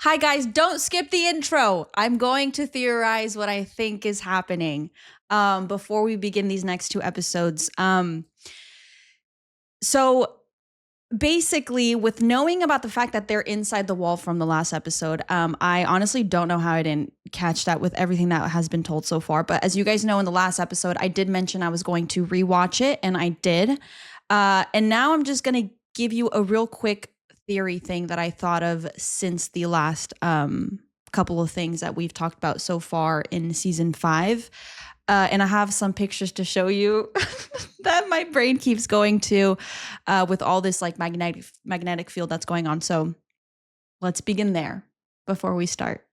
Hi guys, don't skip the intro. I'm going to theorize what I think is happening before we begin these next two episodes. So basically, with knowing about the fact that they're inside the wall from the last episode, I honestly don't know how I didn't catch that with everything that has been told so far. But as you guys know, in the last episode, I did mention I was going to rewatch it, and I did. And now I'm just going to give you a real quick theory thing that I thought of since the last couple of things that we've talked about so far in season 5. And I have some pictures to show you that my brain keeps going to with all this like magnetic field that's going on. So let's begin there before we start.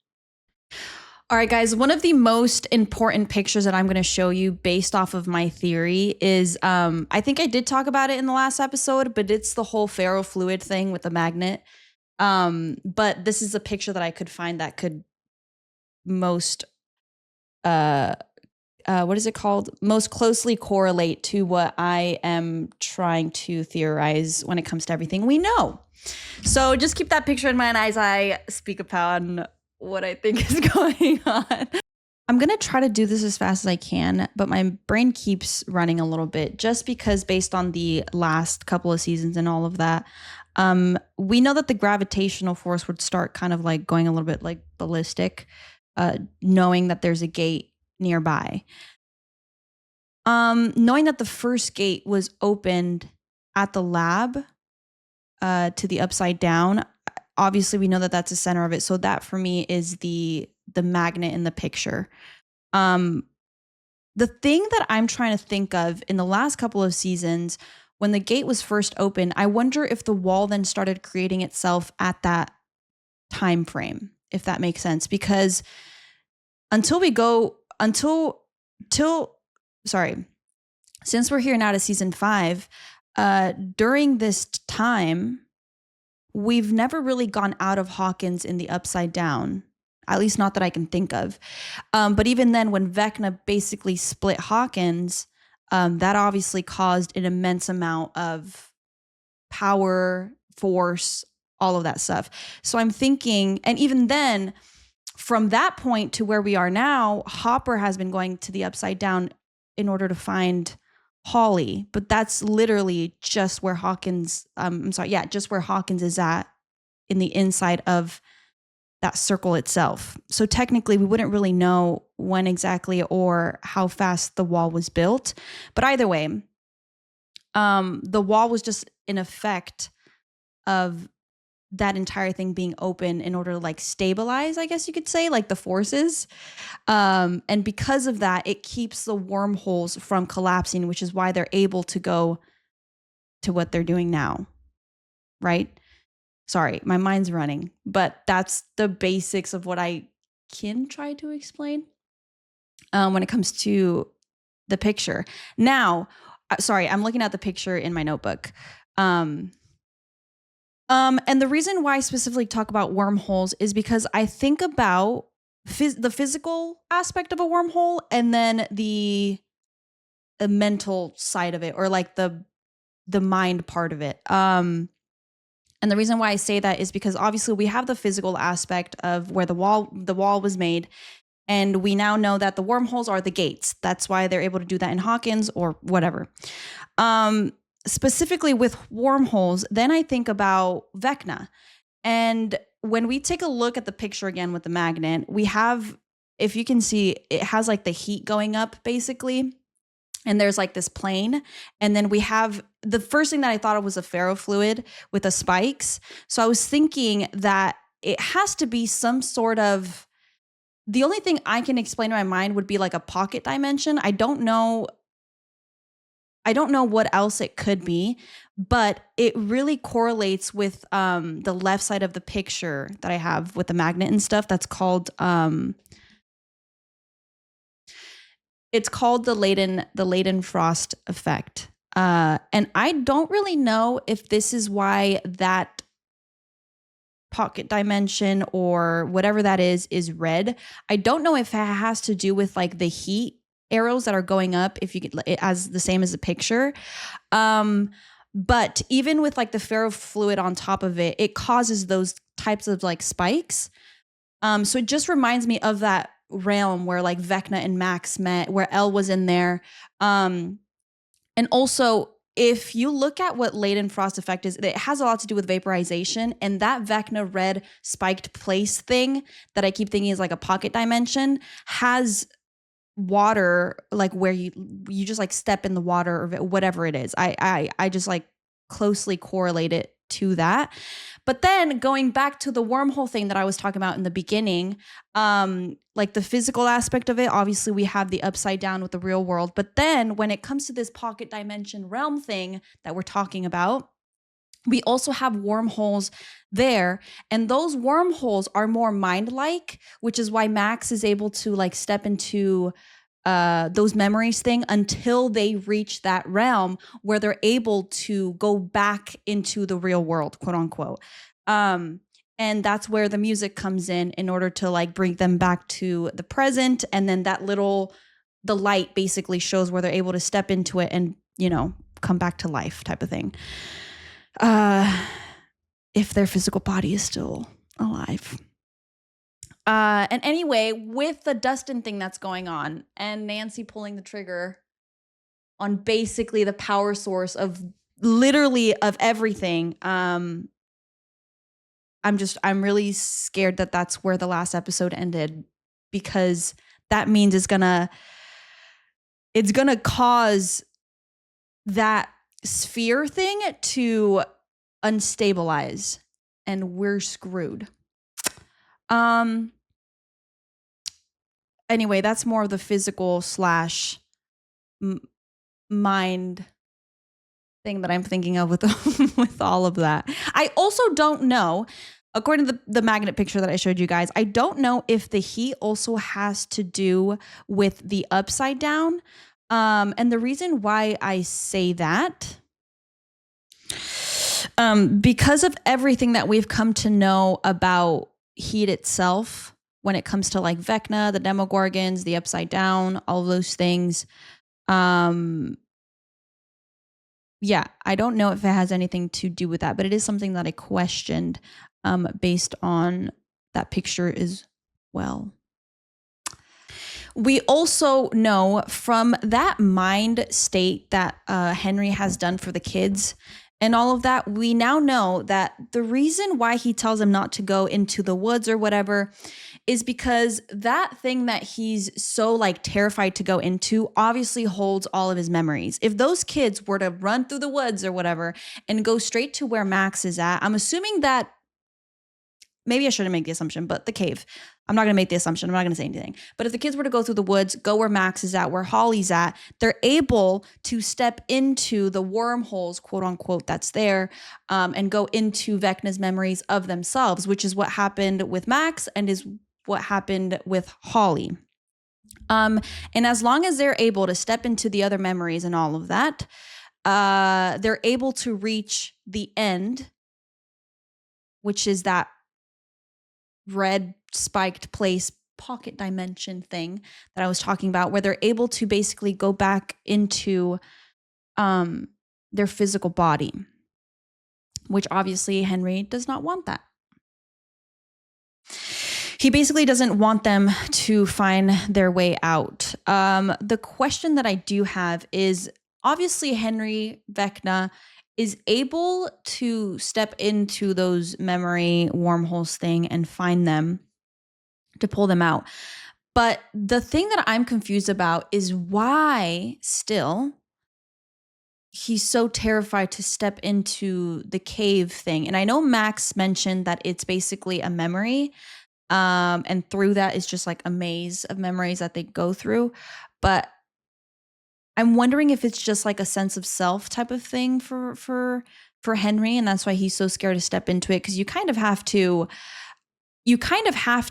All right, guys, one of the most important pictures that I'm going to show you based off of my theory is, I think I did talk about it in the last episode, but it's the whole ferrofluid thing with the magnet. But this is a picture that I could find that could most, what is it called? Most closely correlate to what I am trying to theorize when it comes to everything we know. So just keep that picture in mind as I speak upon what I think is going on. I'm going to try to do this as fast as I can, but my brain keeps running a little bit just because based on the last couple of seasons and all of that, we know that the gravitational force would start kind of like going a little bit like ballistic, knowing that there's a gate nearby. Knowing that the first gate was opened at the lab to the upside down, obviously we know that that's the center of it. So that for me is the magnet in the picture. The thing that I'm trying to think of in the last couple of seasons, when the gate was first open, I wonder if the wall then started creating itself at that time frame, if that makes sense. Because since we're here now to season 5, during this time, we've never really gone out of Hawkins in the upside down, at least not that I can think of. But even then, when Vecna basically split Hawkins, that obviously caused an immense amount of power, force, all of that stuff. So I'm thinking, and even then, from that point to where we are now, Hopper has been going to the upside down in order to find Holly, but that's literally just where Hawkins, just where Hawkins is at in the inside of that circle itself. So technically we wouldn't really know when exactly or how fast the wall was built. But either way, the wall was just an effect of that entire thing being open in order to like stabilize, I guess you could say, like the forces. And because of that, it keeps the wormholes from collapsing, which is why they're able to go to what they're doing now. Right? Sorry, my mind's running, but that's the basics of what I can try to explain when it comes to the picture. Now, sorry, I'm looking at the picture in my notebook. And the reason why I specifically talk about wormholes is because I think about the physical aspect of a wormhole and then the mental side of it, or like the mind part of it. And the reason why I say that is because obviously we have the physical aspect of where the wall was made, and we now know that the wormholes are the gates. That's why they're able to do that in Hawkins or whatever. Specifically with wormholes, then I think about Vecna. And when we take a look at the picture again with the magnet, we have, if you can see, it has like the heat going up basically. And there's like this plane. And then we have, the first thing that I thought of was a ferrofluid with the spikes. So I was thinking that it has to be some sort of, the only thing I can explain in my mind would be like a pocket dimension. I don't know what else it could be, but it really correlates with the left side of the picture that I have with the magnet and stuff. That's called it's called the Leidenfrost effect. And I don't really know if this is why that pocket dimension or whatever that is red. I don't know if it has to do with like the heat arrows that are going up, if you get as the same as the picture. But even with like the ferrofluid on top of it, it causes those types of like spikes. So it just reminds me of that realm where like Vecna and Max met, where Elle was in there. And also, if you look at what Leighton Frost effect is, it has a lot to do with vaporization. And that Vecna red spiked place thing that I keep thinking is like a pocket dimension has water, like where you just like step in the water or whatever it is. I just like closely correlate it to that. But then going back to the wormhole thing that I was talking about in the beginning, like the physical aspect of it, obviously we have the upside down with the real world. But then when it comes to this pocket dimension realm thing that we're talking about, we also have wormholes there. And those wormholes are more mind-like, which is why Max is able to like step into those memories thing until they reach that realm where they're able to go back into the real world, quote unquote. And that's where the music comes in order to like bring them back to the present. And then the light basically shows where they're able to step into it and, you know, come back to life type of thing. If their physical body is still alive. And anyway, with the Dustin thing that's going on and Nancy pulling the trigger on basically the power source of literally of everything, I'm really scared that that's where the last episode ended, because that means it's gonna cause that sphere thing to unstabilize and we're screwed. Anyway, that's more of the physical / mind thing that I'm thinking of with with all of that. I also don't know, according to the magnet picture that I showed you guys, I don't know if the heat also has to do with the upside down. And the reason why I say that, because of everything that we've come to know about heat itself, when it comes to like Vecna, the Demogorgons, the upside down, all of those things. Yeah, I don't know if it has anything to do with that, but it is something that I questioned based on that picture as well. We also know from that mind state that Henry has done for the kids and all of that, we now know that the reason why he tells them not to go into the woods or whatever is because that thing that he's so like terrified to go into obviously holds all of his memories. If those kids were to run through the woods or whatever and go straight to where Max is at, I'm assuming that, maybe I shouldn't make the assumption, but the cave. I'm not going to make the assumption. I'm not going to say anything. But if the kids were to go through the woods, go where Max is at, where Holly's at, they're able to step into the wormholes, quote unquote, that's there, and go into Vecna's memories of themselves, which is what happened with Max and is what happened with Holly. And as long as they're able to step into the other memories and all of that, they're able to reach the end, which is that red spiked place pocket dimension thing that I was talking about, where they're able to basically go back into their physical body, which obviously Henry does not want that. He basically doesn't want them to find their way out. The question that I do have is, obviously Henry Vecna is able to step into those memory wormholes thing and find them to pull them out. But the thing that I'm confused about is why still he's so terrified to step into the cave thing. And I know Max mentioned that it's basically a memory. And through that is just like a maze of memories that they go through. But I'm wondering if it's just like a sense of self type of thing for Henry, and that's why he's so scared to step into it, because you kind of have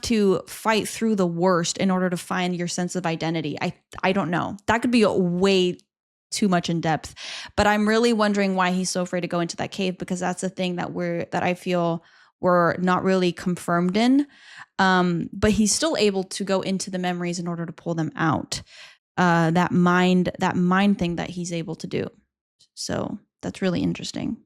to fight through the worst in order to find your sense of identity. I don't know. That could be way too much in depth, but I'm really wondering why he's so afraid to go into that cave, because that's the thing that I feel we're not really confirmed in. But he's still able to go into the memories in order to pull them out. That mind thing that he's able to do. So That's really interesting.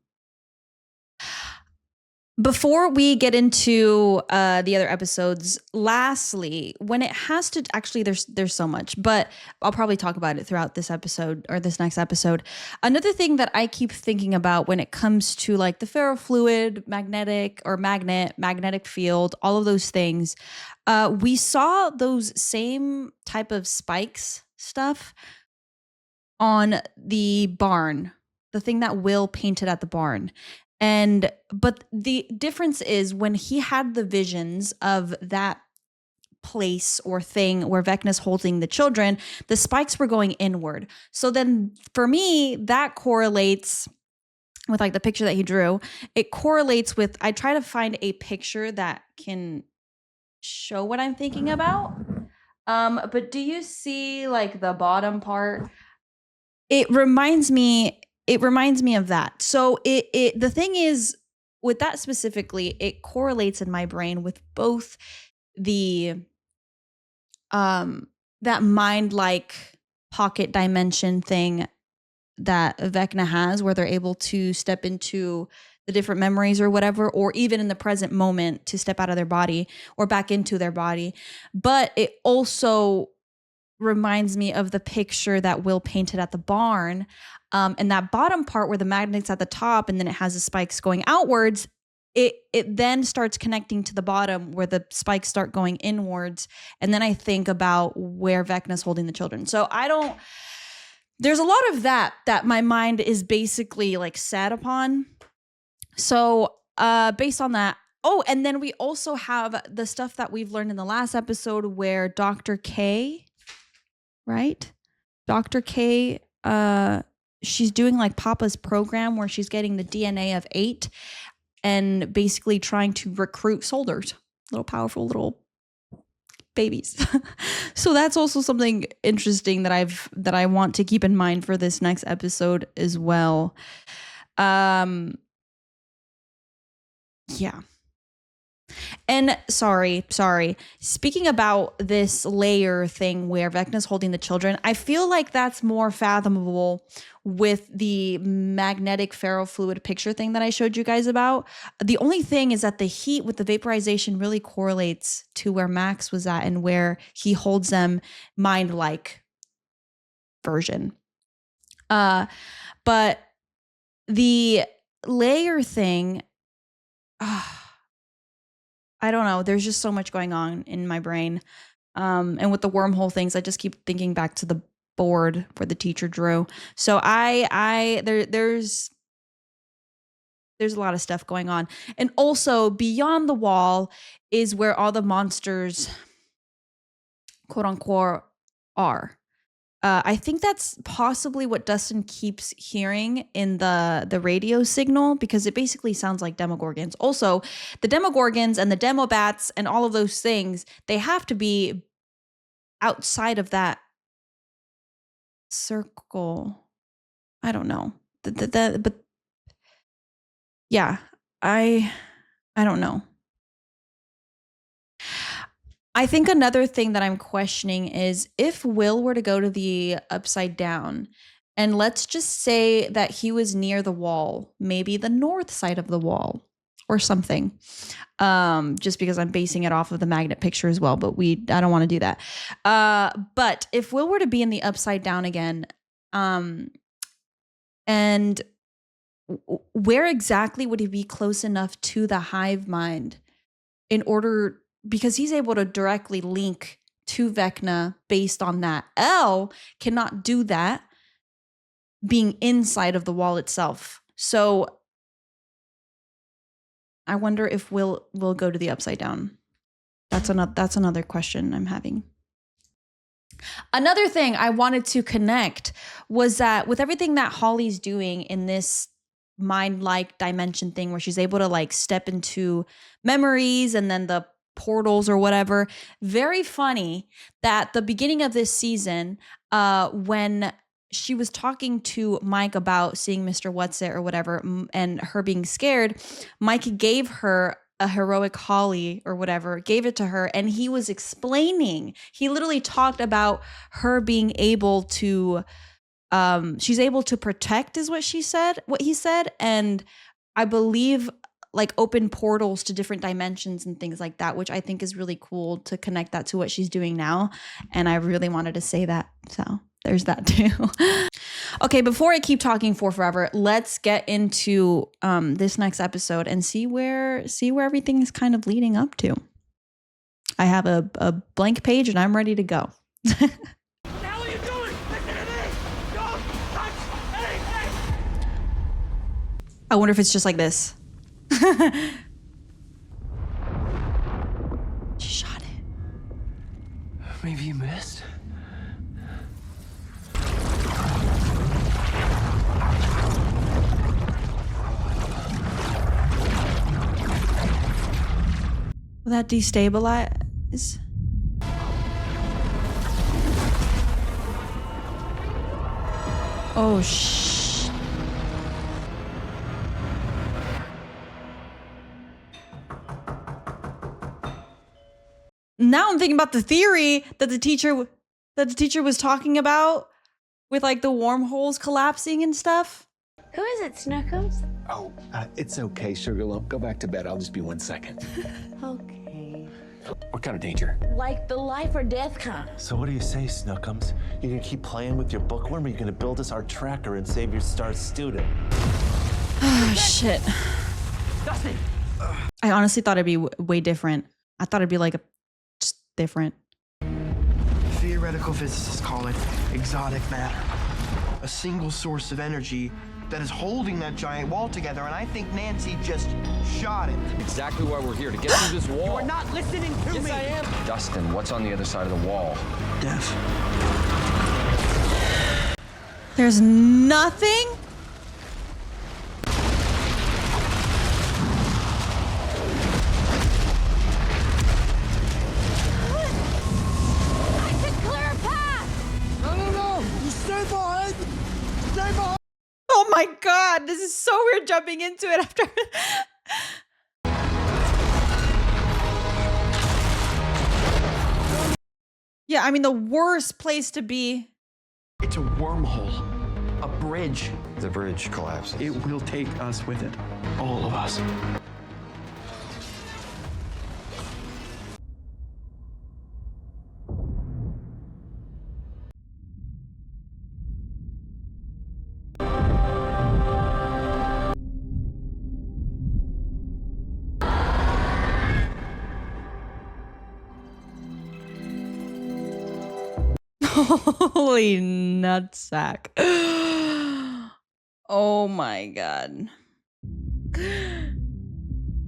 Before we get into the other episodes, lastly, when it has to actually, there's so much, but I'll probably talk about it throughout this episode or this next episode. Another thing that I keep thinking about when it comes to like the ferrofluid, magnetic field, all of those things, we saw those same type of spikes stuff on the barn, the thing that Will painted at the barn. But the difference is when he had the visions of that place or thing where Vecna's holding the children, the spikes were going inward. So then for me, that correlates with like the picture that he drew. It correlates with, I try to find a picture that can show what I'm thinking about. But do you see like the bottom part? It reminds me of that. So the thing is with that specifically, it correlates in my brain with both the that mind like pocket dimension thing that Vecna has, where they're able to step into the different memories or whatever, or even in the present moment to step out of their body or back into their body. But it also reminds me of the picture that Will painted at the barn. And that bottom part where the magnet's at the top and then it has the spikes going outwards, it then starts connecting to the bottom where the spikes start going inwards. And then I think about where Vecna's holding the children. So there's a lot of that my mind is basically like set upon. So based on that, oh, and then we also have the stuff that we've learned in the last episode where Dr. K, right? Dr. K, she's doing like Papa's program where she's getting the DNA of 8 and basically trying to recruit soldiers, little powerful little babies. So that's also something interesting that I want to keep in mind for this next episode as well. Yeah. And sorry. Speaking about this layer thing where Vecna's holding the children, I feel like that's more fathomable with the magnetic ferrofluid picture thing that I showed you guys about. The only thing is that the heat with the vaporization really correlates to where Max was at and where he holds them mind-like version. But the layer thing, I don't know. There's just so much going on in my brain. And with the wormhole things, I just keep thinking back to the board where the teacher drew. So there's a lot of stuff going on. And also beyond the wall is where all the monsters, quote unquote, are. I think that's possibly what Dustin keeps hearing in the radio signal, because it basically sounds like Demogorgons. Also, the Demogorgons and the Demobats and all of those things, they have to be outside of that circle. I don't know. But yeah, I don't know. I think another thing that I'm questioning is if Will were to go to the upside down, and let's just say that he was near the wall, maybe the north side of the wall or something, just because I'm basing it off of the magnet picture as well, but I don't want to do that. But if Will were to be in the upside down again, and where exactly would he be close enough to the hive mind in order, because he's able to directly link to Vecna based on that. L cannot do that being inside of the wall itself. So I wonder if we'll go to the upside down. That's another question I'm having. Another thing I wanted to connect was that with everything that Holly's doing in this mind-like dimension thing where she's able to like step into memories and then the portals or whatever. Very funny that the beginning of this season, when she was talking to Mike about seeing Mr. Whatsit or whatever, and her being scared, Mike gave her a heroic Holly or whatever, gave it to her, and he was explaining. He literally talked about her being able to she's able to protect is what he said. And I believe like open portals to different dimensions and things like that, which I think is really cool to connect that to what she's doing now. And I really wanted to say that. So there's that too. Okay, before I keep talking for forever, let's get into this next episode and see where everything is kind of leading up to. I have a blank page and I'm ready to go. What the hell are you doing? Listen to me! Don't touch anything! I wonder if it's just like this. She shot it. Maybe you missed? Will that destabilize? Oh, Now I'm thinking about the theory that the teacher was talking about with like the wormholes collapsing and stuff. Who is it, Snookums? Oh, it's okay, Sugar Lump. Go back to bed. I'll just be 1 second. Okay. What kind of danger? Like the life or death kind. So what do you say, Snookums? You gonna keep playing with your bookworm, or you gonna build us our tracker and save your star student? Oh, shit. Dustin! I honestly thought it'd be way different. I thought it'd be like just different. Theoretical physicists call it exotic matter. A single source of energy that is holding that giant wall together, and I think Nancy just shot it. Exactly why we're here, to get through this wall. You are not listening to me! Yes, I am. Dustin, what's on the other side of the wall? Death. There's nothing? I can clear a path! No! You stay behind! Stay behind! Oh my God, this is so weird jumping into it after. Yeah, I mean, the worst place to be. It's a wormhole, a bridge. The bridge collapses. It will take us with it, all of us. Holy nutsack. Oh my God.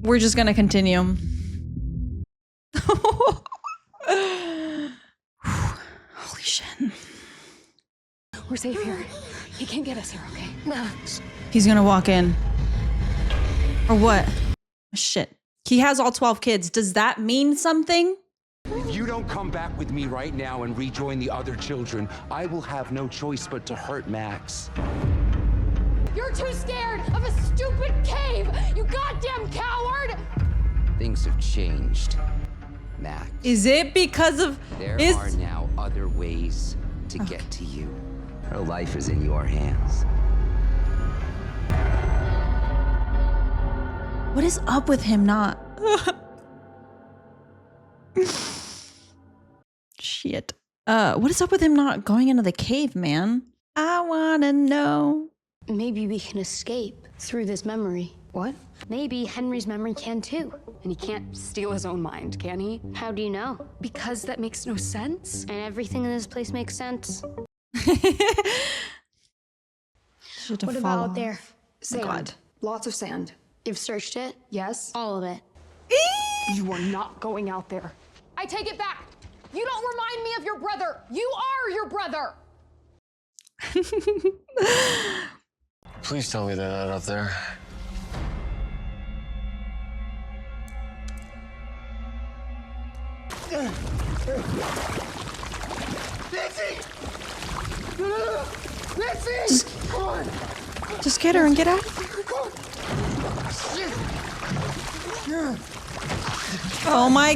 We're just gonna continue. Holy shit. We're safe here. He can't get us here, okay? He's gonna walk in. Or what? Shit. He has all 12 kids. Does that mean something? If you don't come back with me right now and rejoin the other children, I will have no choice but to hurt Max. You're too scared of a stupid cave, you goddamn coward! Things have changed, Max. Is it because of... There are now other ways to get to you. Her life is in your hands. What is up with him not... Shit. What is up with him not going into the cave, man? I wanna know. Maybe we can escape through this memory. What? Maybe Henry's memory can too. And he can't steal his own mind, can he? How do you know? Because that makes no sense. And everything in this place makes sense. What about there? Sand. God. Lots of sand. You've searched it? Yes? All of it. You are not going out there. I take it back. You don't remind me of your brother. You are your brother. Please tell me they're not up there. Just get her and get out. Oh my...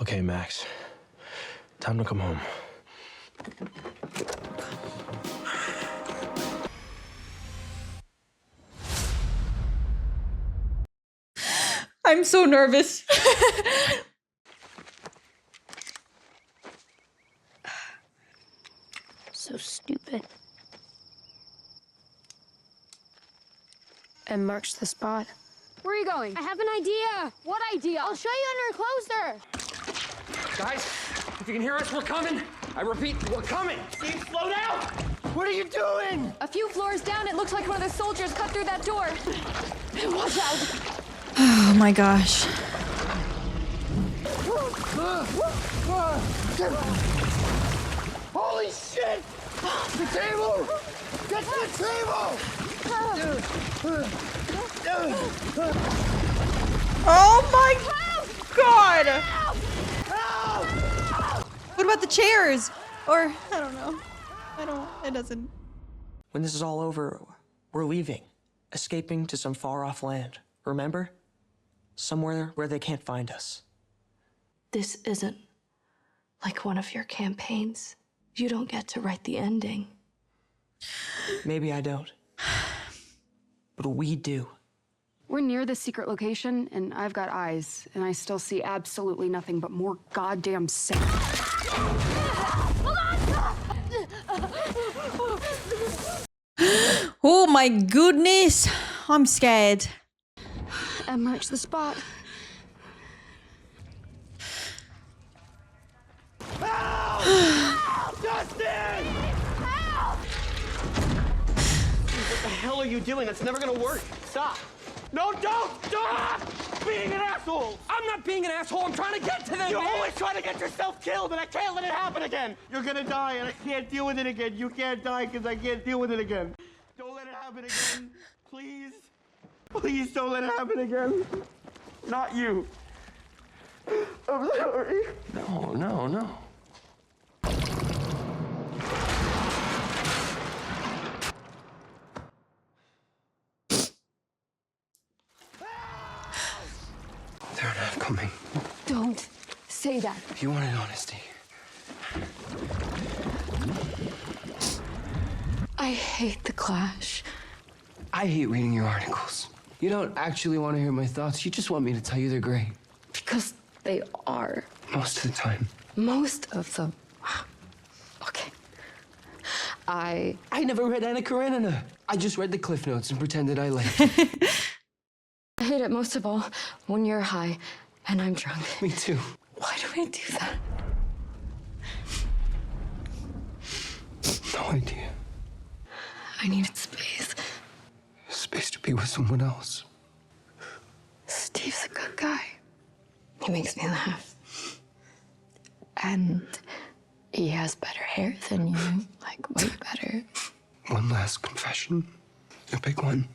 Okay, Max. Time to come home. I'm so nervous. So stupid. And marks the spot. Where are you going? I have an idea. What idea? I'll show you under closer. Guys, if you can hear us, we're coming. I repeat, we're coming. Steve, slow down. What are you doing? A few floors down, it looks like one of the soldiers cut through that door. Watch out. Oh my gosh. Holy shit! The table! Get to the table! Oh my god! What about the chairs? Or, I don't know. It doesn't. When this is all over, we're leaving. Escaping to some far-off land. Remember? Somewhere where they can't find us. This isn't like one of your campaigns. You don't get to write the ending. Maybe I don't. But we do. We're near the secret location, and I've got eyes, and I still see absolutely nothing but more goddamn sand. Oh my goodness. I'm scared. And marks the spot. Justin! Help! What the hell are you doing? That's never gonna work. Stop. No, don't! Stop! Being an asshole! I'm not being an asshole. I'm trying to get to them, You're man. always trying to get yourself killed, and I can't let it happen again. You're gonna die, and I can't deal with it again. You can't die because I can't deal with it again. Don't let it happen again. Please. Please don't let it happen again. Not you. I'm sorry. No, no, no. They're not coming. Don't say that. If you wanted honesty. I hate the Clash. I hate reading your articles. You don't actually want to hear my thoughts. You just want me to tell you they're great. Because they are. Most of the time. Most of them. Okay. I never read Anna Karenina. I just read the Cliff Notes and pretended I liked it. hate it most of all when you're high and I'm drunk. Me too. Why do we do that? No idea. I needed space. Space to be with someone else. Steve's a good guy. He makes me laugh. And he has better hair than you. Like, way better. One last confession. A big one.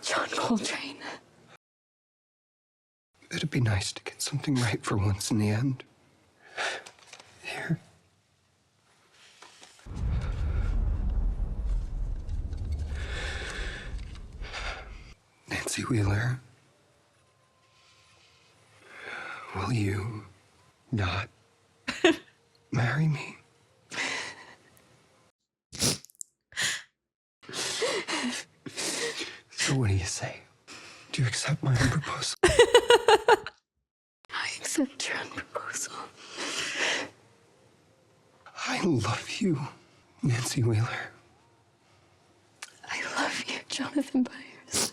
John Coltrane. It'd be nice to get something right for once in the end. Here. Nancy Wheeler, will you not marry me? So what do you say? Do you accept my proposal? I accept your proposal. I love you, Nancy Wheeler. I love you, Jonathan Byers.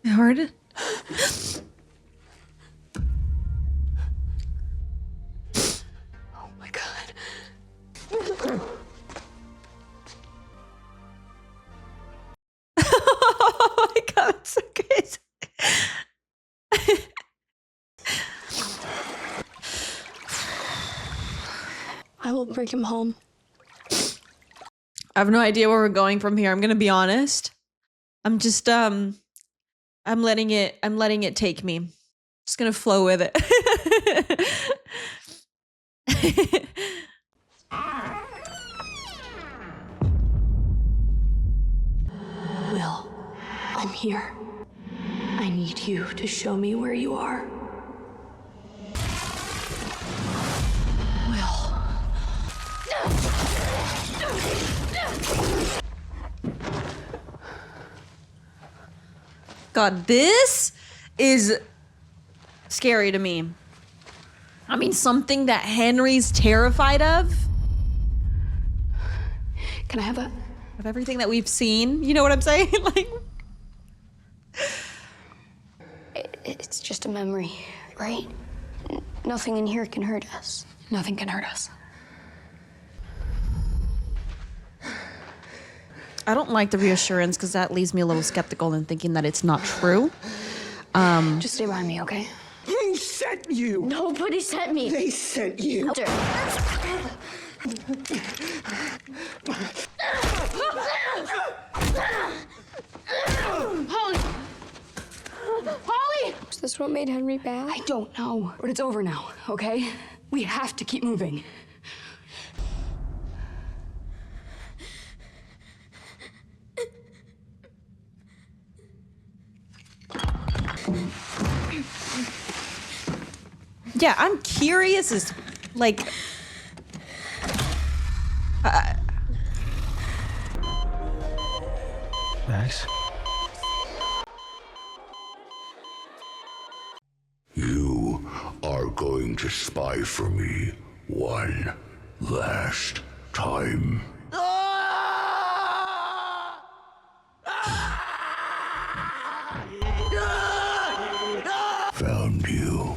Hard. Oh my God. Oh my God, that's so crazy. I will bring him home. I have no idea where we're going from here. I'm gonna be honest. I'm just I'm letting it take me. Just gonna flow with it. Will, I'm here. I need you to show me where you are. Will. God, this is scary to me. I mean, something that Henry's terrified of. Can I have a... Of everything that we've seen. You know what I'm saying? Like, It's just a memory, right? Nothing in here can hurt us. Nothing can hurt us. I don't like the reassurance because that leaves me a little skeptical and thinking that it's not true. Just stay by me, okay? Who sent you? Nobody sent me. They sent you. Holly! Holly! Is this what made Henry bad? I don't know, but it's over now, okay? We have to keep moving. Yeah, I'm curious as, like... Max? You are going to spy for me one last time. Found you.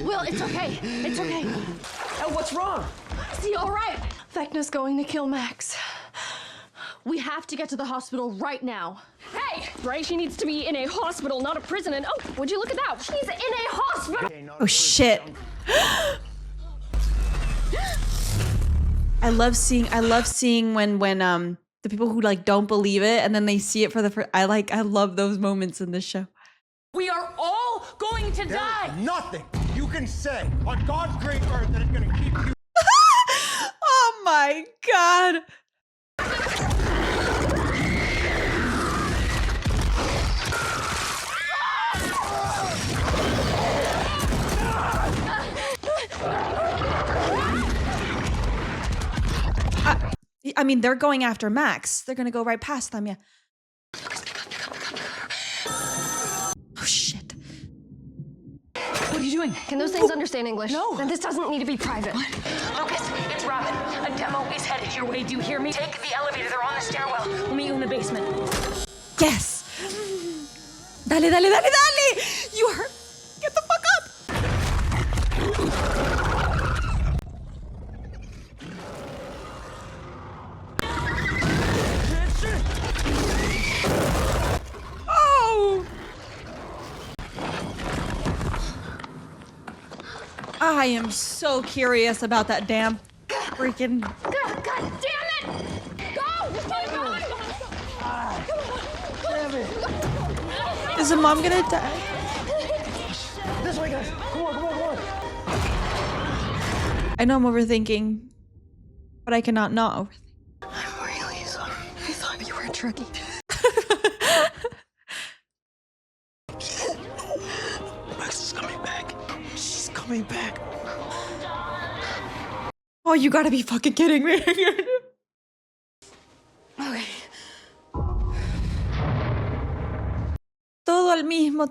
Will, it's okay. It's okay. What's wrong? Is he all right? Vecna's going to kill Max. We have to get to the hospital right now. Hey! Right? She needs to be in a hospital, not a prison. And oh, would you look at that? She's in a hospital! Oh, shit. I love seeing when the people who like don't believe it and then they see it for the first. I love those moments in this show. We are all going to die. Nothing you can say on God's great earth that is going to keep you. Oh my God. I mean, they're going after Max. They're gonna go right past them, yeah. Oh, shit. What are you doing? Can those things understand English? No. Then this doesn't need to be private. What? Lucas, it's Robin. A demo is headed your way. Do you hear me? Take the elevator. They're on the stairwell. We'll meet you in the basement. Yes. Dale, dale, dale, dale. You heard. Get the fuck up. Oh. I am so curious about that damn freaking. God damn it! Go! Just keep going! Damn it. Is the mom gonna die? This way, guys. Come on, come on, come on. I know I'm overthinking, but I cannot not overthink. I'm really sorry. I thought you were a Trekkie. Max is coming back. She's coming back. Oh, you gotta be fucking kidding me. Okay. Todo al mismo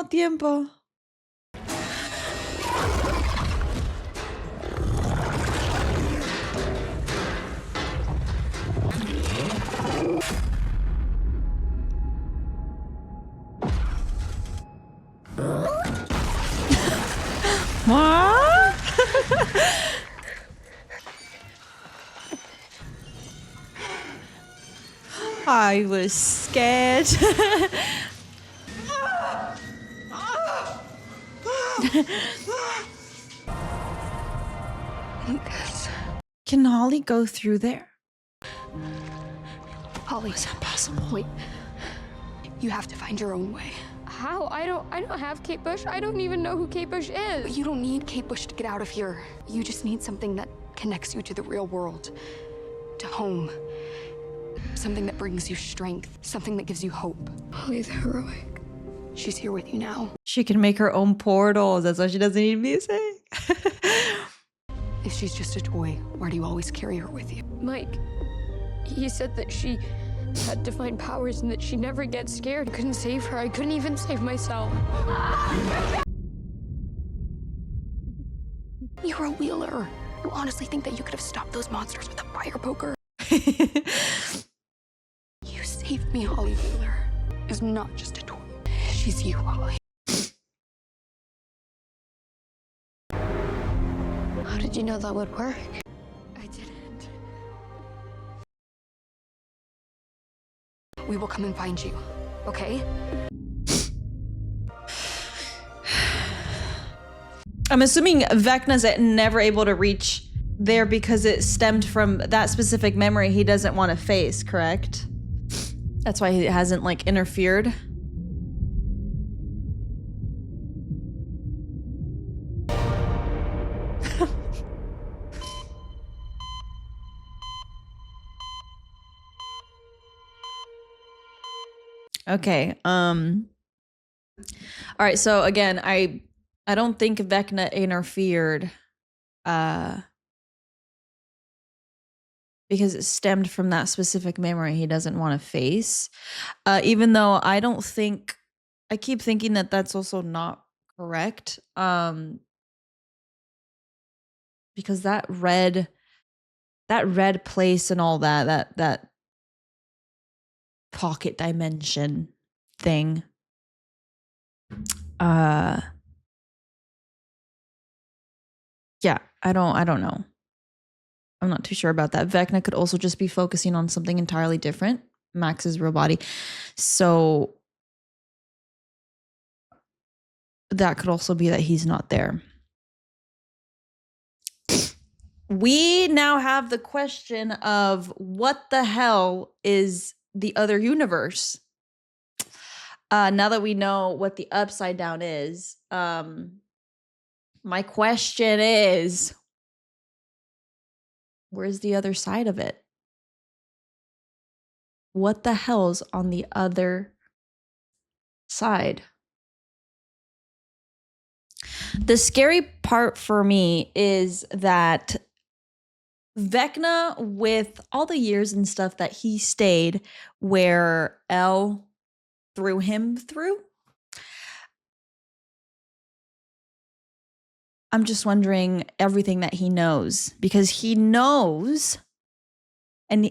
tiempo. What? I was scared. Can Holly go through there? Holly, Is that possible? wait. You have to find your own way. How? I don't have Kate Bush. I don't even know who Kate Bush is. You don't need Kate Bush to get out of here. You just need something that connects you to the real world, to home. Something that brings you strength, something that gives you hope. Holly's heroic. She's here with you now. She can make her own portals. That's why she doesn't need music. If she's just a toy, why do you always carry her with you? Mike, he said that she had divine powers and that she never gets scared. I couldn't save her. I couldn't even save myself. You're a Wheeler. You honestly think that you could have stopped those monsters with a fire poker? You saved me, Holly. Wheeler is not just a toy. She's you, Holly. How did you know that would work? I didn't. We will come and find you, okay? I'm assuming Vecna's never able to reach there because it stemmed from that specific memory he doesn't want to face, correct? That's why he hasn't, like, interfered. Okay, all right, so again, I don't think Vecna interfered because it stemmed from that specific memory he doesn't want to face. Even though I keep thinking that that's also not correct. Because that red place and all that pocket dimension thing. Yeah, I don't know. I'm not too sure about that. Vecna could also just be focusing on something entirely different. Max's real body. So that could also be that he's not there. We now have the question of what the hell is the other universe? Now that we know what the upside down is, my question is, where's the other side of it? What the hell's on the other side? The scary part for me is that Vecna, with all the years and stuff that he stayed where Elle threw him through, I'm just wondering everything that he knows, because he knows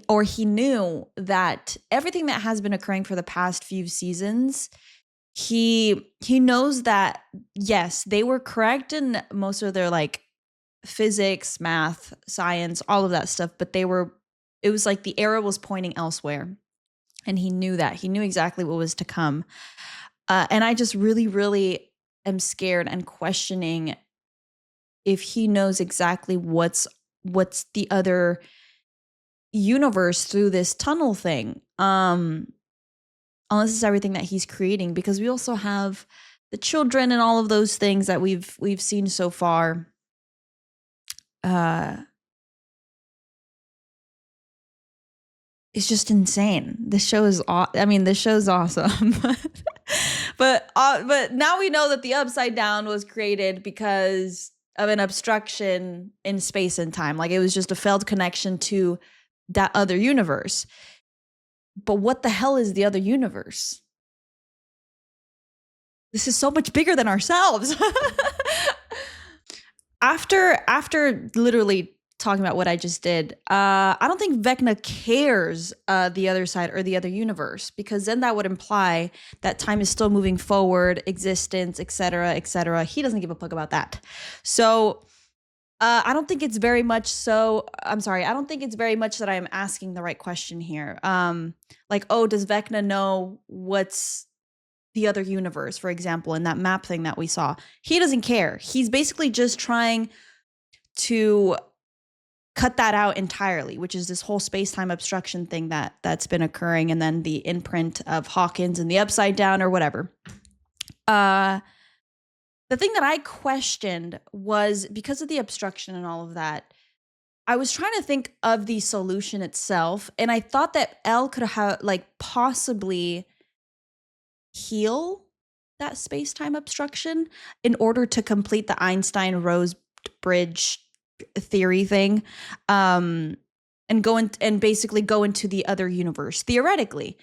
or he knew that everything that has been occurring for the past few seasons, he knows that, yes, they were correct in most of their, like, physics, math, science, all of that stuff, but it was like the arrow was pointing elsewhere. And he knew that. He knew exactly what was to come. And I just really, really am scared and questioning if he knows exactly what's the other universe through this tunnel thing. Unless it's everything that he's creating, because we also have the children and all of those things that we've seen so far. It's just insane. This show is this show's awesome. but now we know that the Upside Down was created because of an obstruction in space and time. Like, it was just a failed connection to that other universe. But what the hell is the other universe? This is so much bigger than ourselves. After literally talking about what I just did, I don't think Vecna cares the other side or the other universe, because then that would imply that time is still moving forward, existence, etc., etc. He doesn't give a fuck about that. So I don't think it's very much so. I'm sorry. I don't think it's very much that I am asking the right question here. Like, oh, does Vecna know what's the other universe, for example, in that map thing that we saw? He doesn't care. He's basically just trying to cut that out entirely, which is this whole space-time obstruction thing that's been occurring, and then the imprint of Hawkins and the Upside Down or whatever. The thing that I questioned was, because of the obstruction and all of that, I was trying to think of the solution itself, and I thought that Elle could have possibly heal that space-time obstruction in order to complete the Einstein-Rose bridge theory thing, and basically go into the other universe theoretically.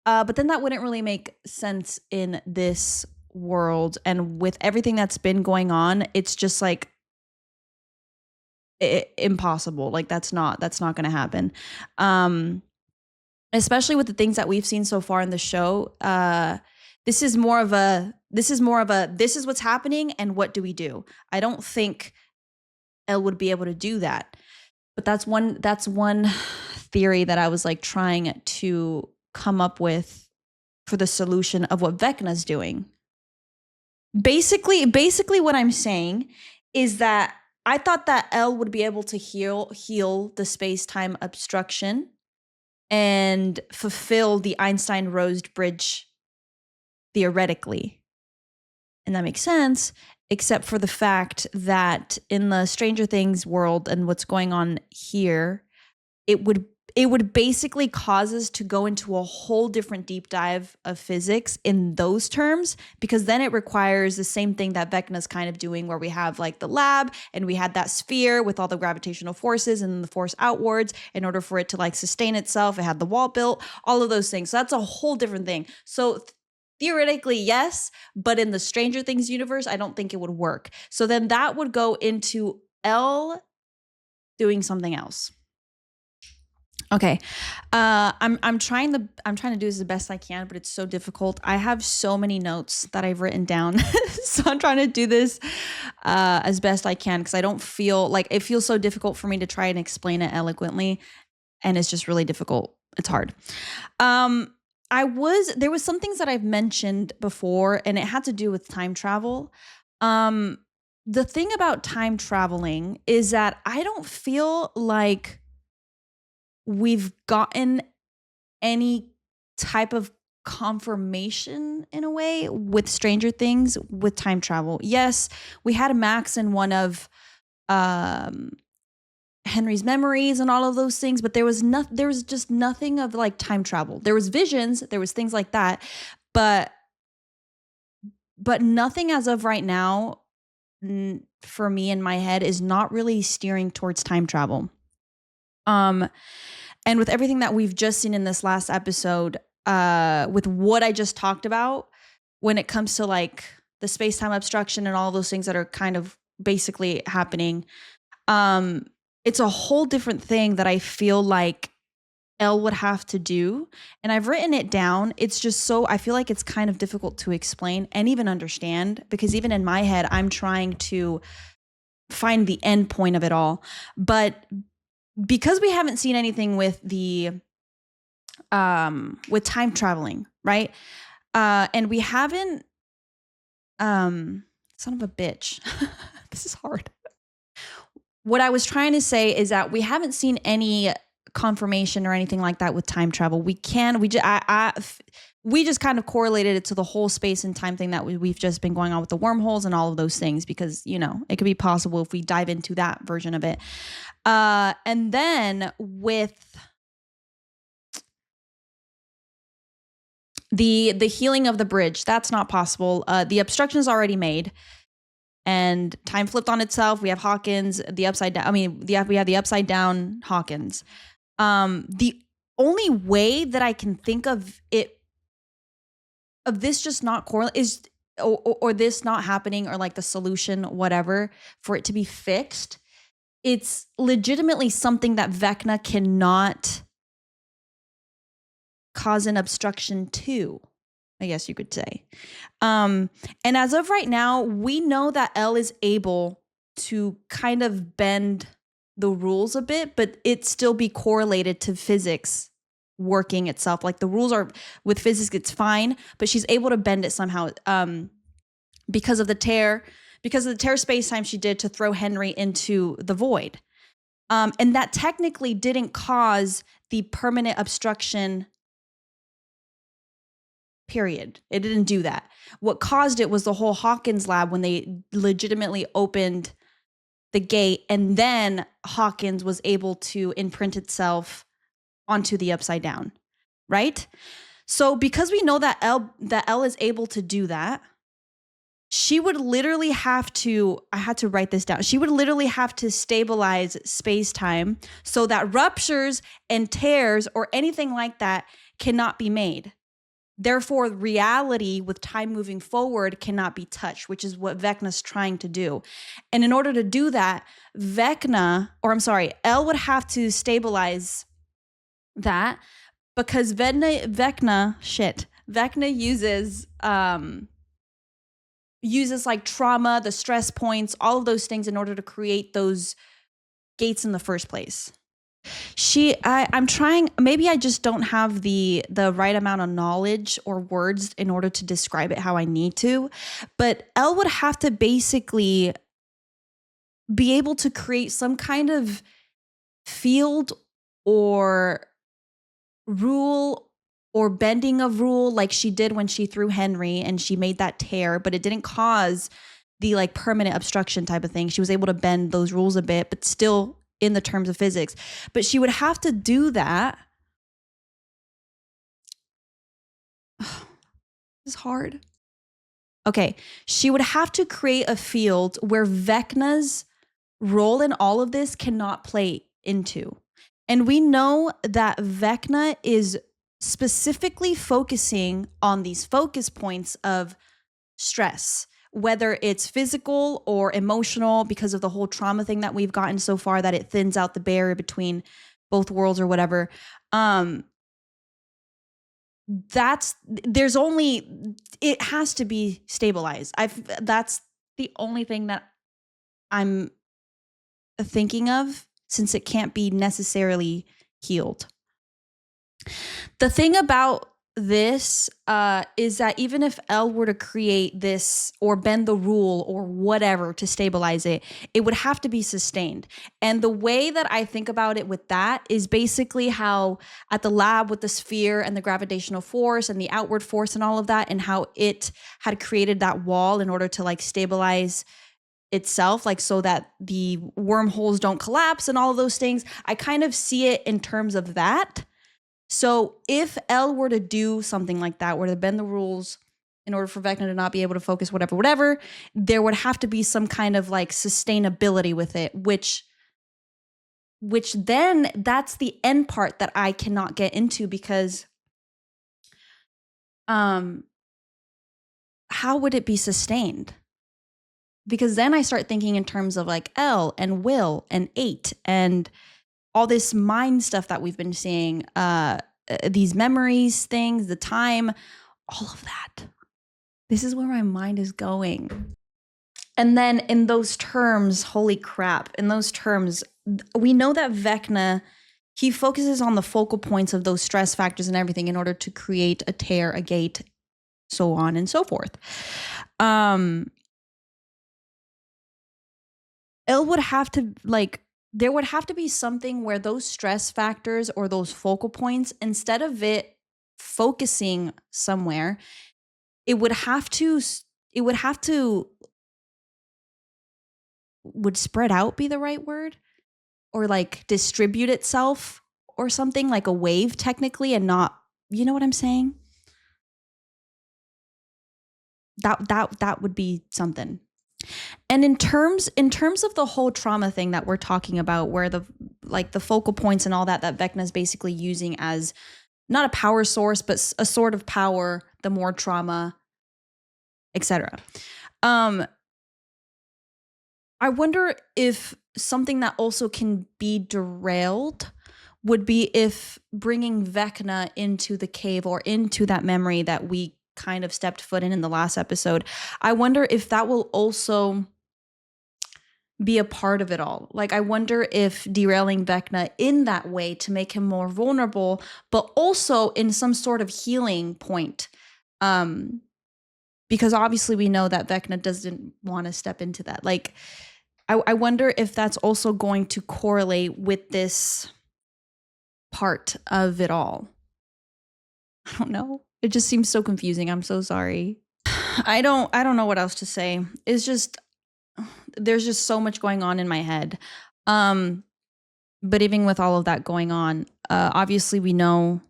But then that wouldn't really make sense in this world, and with everything that's been going on, it's just like impossible. Like that's not going to happen. Especially with the things that we've seen so far in the show. This is more of a this is what's happening and what do we do? I don't think Elle would be able to do that. But that's one theory that I was like trying to come up with for the solution of what Vecna's doing. Basically what I'm saying is that I thought that Elle would be able to heal the space-time obstruction and fulfill the Einstein-Rose bridge theoretically. And that makes sense, except for the fact that in the Stranger Things world and what's going on here, it would basically cause us to go into a whole different deep dive of physics in those terms, because then it requires the same thing that Vecna's kind of doing, where we have like the lab and we had that sphere with all the gravitational forces and the force outwards in order for it to like sustain itself. It had the wall built, all of those things. So that's a whole different thing. So theoretically, yes, but in the Stranger Things universe, I don't think it would work. So then that would go into Elle doing something else. Okay, I'm trying to do this the best I can, but it's so difficult. I have so many notes that I've written down, so I'm trying to do this as best I can, because I don't feel like it feels so difficult for me to try and explain it eloquently, and it's just really difficult. It's hard. There was some things that I've mentioned before, and it had to do with time travel. The thing about time traveling is that I don't feel like we've gotten any type of confirmation in a way with Stranger Things with time travel. Yes, we had Max in one of Henry's memories and all of those things, but there was just nothing of like time travel. There was visions, there was things like that, but nothing as of right now for me in my head is not really steering towards time travel. And with everything that we've just seen in this last episode, with what I just talked about, when it comes to like the space-time obstruction and all those things that are kind of basically happening, it's a whole different thing that I feel like Elle would have to do. And I've written it down. It's just I feel like it's kind of difficult to explain and even understand, because even in my head, I'm trying to find the end point of it all. But because we haven't seen anything with the with time traveling, right? And we haven't son of a bitch. This is hard. What I was trying to say is that we haven't seen any confirmation or anything like that with time travel. We just kind of correlated it to the whole space and time thing that we've just been going on with the wormholes and all of those things, because, you know, it could be possible if we dive into that version of it. And then with the healing of the bridge, that's not possible. The obstruction is already made, and time flipped on itself. We have Hawkins, the upside down. I mean, we have the upside down Hawkins. The only way that I can think of this just not correlate is, or this not happening, or like the solution, whatever, for it to be fixed. It's legitimately something that Vecna cannot cause an obstruction to, I guess you could say. And as of right now, we know that Elle is able to kind of bend the rules a bit, but it still be correlated to physics working itself. Like the rules are with physics, it's fine, but she's able to bend it somehow because of the tear space time she did to throw Henry into the void. And that technically didn't cause the permanent obstruction, period. It didn't do that. What caused it was the whole Hawkins lab when they legitimately opened the gate, and then Hawkins was able to imprint itself onto the upside down, right? So because we know that Elle is able to do that, she would literally have to, I had to write this down. She would literally have to stabilize space-time so that ruptures and tears or anything like that cannot be made. Therefore, reality with time moving forward cannot be touched, which is what Vecna's trying to do. And in order to do that, Elle would have to stabilize that because Vecna uses like trauma, the stress points, all of those things in order to create those gates in the first place. I'm trying, maybe I just don't have the right amount of knowledge or words in order to describe it how I need to, but Elle would have to basically be able to create some kind of field or rule or bending of rule like she did when she threw Henry and she made that tear, but it didn't cause the like permanent obstruction type of thing. She was able to bend those rules a bit, but still in the terms of physics. But she would have to do that. It's hard. Okay, she would have to create a field where Vecna's role in all of this cannot play into. And we know that Vecna is specifically focusing on these focus points of stress, whether it's physical or emotional because of the whole trauma thing that we've gotten so far, that it thins out the barrier between both worlds or whatever. It has to be stabilized. That's the only thing that I'm thinking of, since it can't be necessarily healed. The thing about this is that even if Elle were to create this or bend the rule or whatever to stabilize it, it would have to be sustained. And the way that I think about it with that is basically how at the lab with the sphere and the gravitational force and the outward force and all of that, and how it had created that wall in order to like stabilize itself, like so that the wormholes don't collapse and all of those things. I kind of see it in terms of that. So if Elle were to do something like that, were to bend the rules in order for Vecna to not be able to focus, whatever, there would have to be some kind of like sustainability with it, which then that's the end part that I cannot get into, because how would it be sustained? Because then I start thinking in terms of like Elle and Will and 8 and all this mind stuff that we've been seeing, these memories, things, the time, all of that. This is where my mind is going. And then in those terms, holy crap, in those terms, we know that Vecna, he focuses on the focal points of those stress factors and everything in order to create a tear, a gate, so on and so forth. Elle would have to there would have to be something where those stress factors or those focal points, instead of it focusing somewhere, would spread out be the right word? Or like distribute itself or something, like a wave technically, and not, you know what I'm saying? That would be something. And in terms of the whole trauma thing that we're talking about, where the focal points and all that Vecna is basically using as not a power source, but a sort of power, the more trauma, etc. I wonder if something that also can be derailed would be if bringing Vecna into the cave or into that memory that we kind of stepped foot in the last episode. I wonder if that will also be a part of it all. Like, I wonder if derailing Vecna in that way to make him more vulnerable, but also in some sort of healing point. Because obviously we know that Vecna doesn't want to step into that. Like, I wonder if that's also going to correlate with this part of it all. I don't know. It just seems so confusing. I'm so sorry. I don't know what else to say. It's just there's just so much going on in my head. But even with all of that going on, obviously we know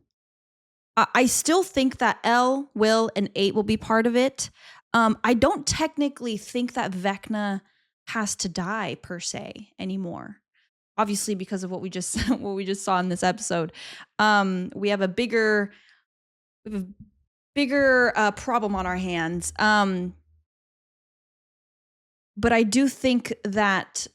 I still think that L, Will, and 8 will be part of it. I don't technically think that Vecna has to die per se anymore. Obviously, because of what we just saw in this episode, we have a bigger problem on our hands. But I do think that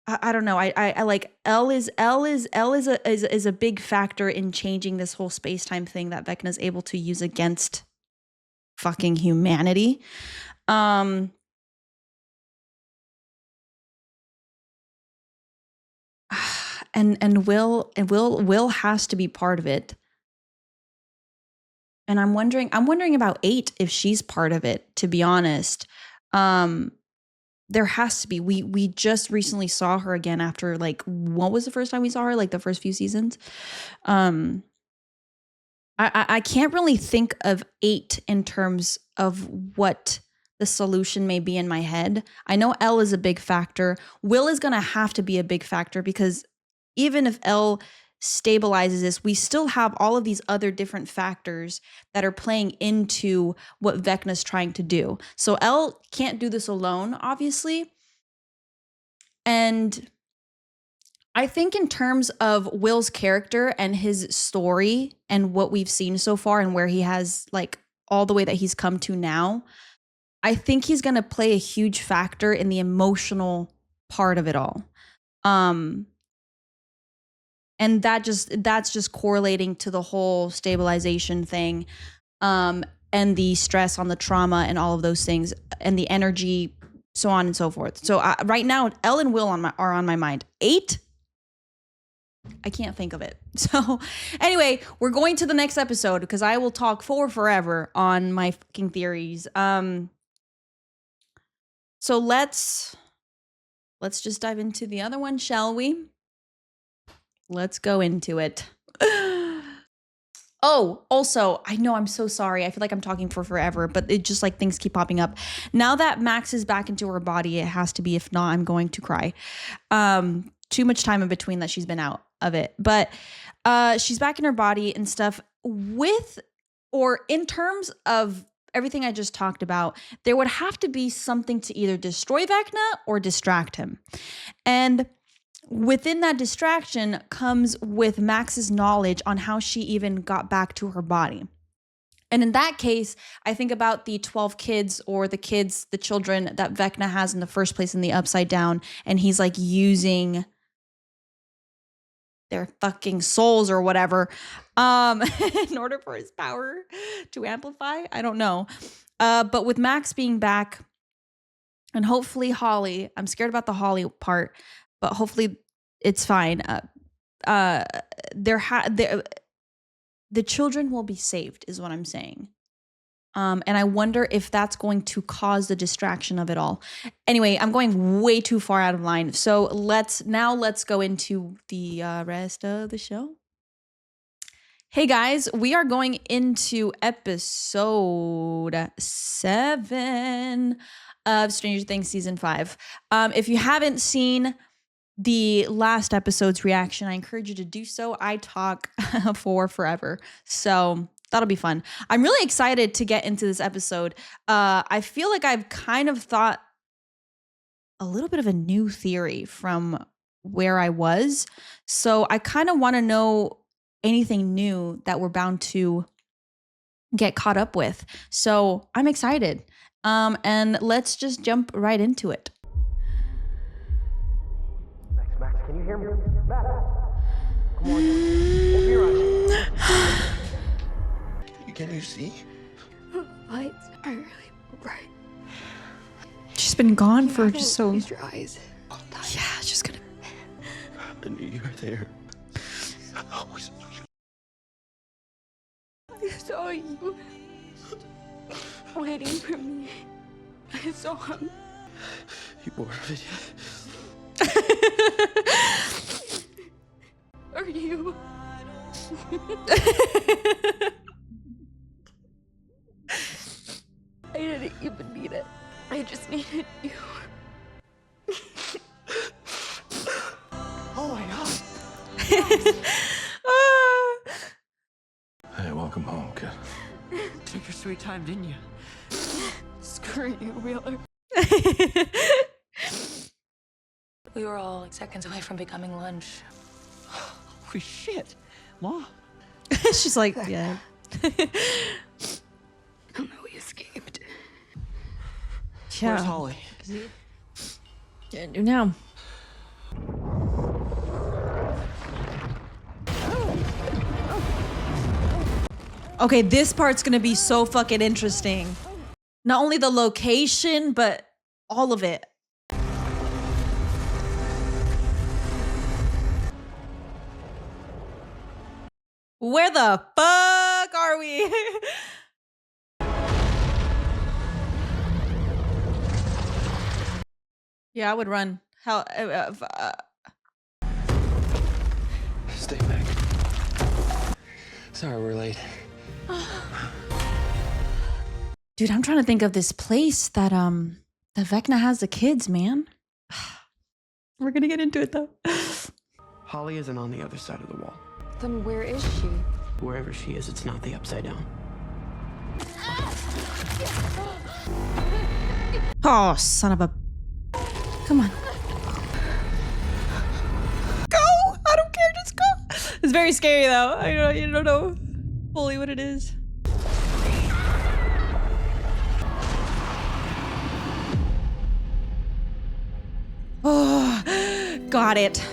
I don't know. I like L is a big factor in changing this whole space-time thing that Vecna's able to use against fucking humanity. And Will has to be part of it. And I'm wondering about 8 if she's part of it, to be honest. There has to be. We just recently saw her again after, like, what was the first time we saw her? Like the first few seasons. I can't really think of 8 in terms of what the solution may be in my head. I know L is a big factor. Will is gonna have to be a big factor because even if L stabilizes this, we still have all of these other different factors that are playing into what Vecna's trying to do. So L can't do this alone, obviously. And I think in terms of Will's character and his story and what we've seen so far and where he has, like, all the way that he's come to now, I think he's going to play a huge factor in the emotional part of it all. And that's just correlating to the whole stabilization thing, and the stress on the trauma and all of those things and the energy, so on and so forth. So right now, L and Will are on my mind. 8, I can't think of it. So anyway, we're going to the next episode because I will talk for forever on my fucking theories. So let's just dive into the other one, shall we? Let's go into it. Oh, also, I know, I'm so sorry. I feel like I'm talking for forever, but it just, like, things keep popping up. Now that Max is back into her body, it has to be. If not, I'm going to cry. Too much time in between that she's been out of it. But she's back in her body and stuff in terms of everything I just talked about, there would have to be something to either destroy Vecna or distract him. And within that distraction comes with Max's knowledge on how she even got back to her body. And in that case, I think about the 12 kids or the children that Vecna has in the first place in the Upside Down. And he's, like, using their fucking souls or whatever in order for his power to amplify. I don't know. But with Max being back and hopefully Holly, I'm scared about the Holly part, but hopefully it's fine. The children will be saved is what I'm saying. And I wonder if that's going to cause the distraction of it all. Anyway, I'm going way too far out of line. So let's go into the rest of the show. Hey guys, we are going into episode 7 of Stranger Things season 5. If you haven't seen the last episode's reaction, I encourage you to do so. I talk for forever. So that'll be fun. I'm really excited to get into this episode. I feel like I've kind of thought a little bit of a new theory from where I was. So I kind of want to know anything new that we're bound to get caught up with. So I'm excited. And let's just jump right into it. Max, can you hear me? Max! Come on. Open your eyes. Can you see? Lights are really bright. She's been gone for just so... Close your eyes. Yeah, she's gonna... I knew you were there. I saw you waiting for me. I saw him. You bored of it yet? Are you? I didn't even need it. I just needed you. Oh my god. Hey, welcome home, kid. Took your sweet time, didn't you? Screw you, Wheeler. We were all like seconds away from becoming lunch. Holy shit. Ma? She's like, yeah. Oh no, we escaped. Where's Holly? Can't do now. Okay, this part's gonna be so fucking interesting. Not only the location, but all of it. Where the fuck are we? Yeah, I would run. How? Stay back. Sorry we're late. Dude, I'm trying to think of this place that Vecna has the kids, man. We're gonna get into it though. Holly isn't on the other side of the wall. Then where is she? Wherever she is, it's not the upside down. Oh, son of a... Come on. Go! I don't care, just go! It's very scary though. You don't know fully what it is. Oh, got it.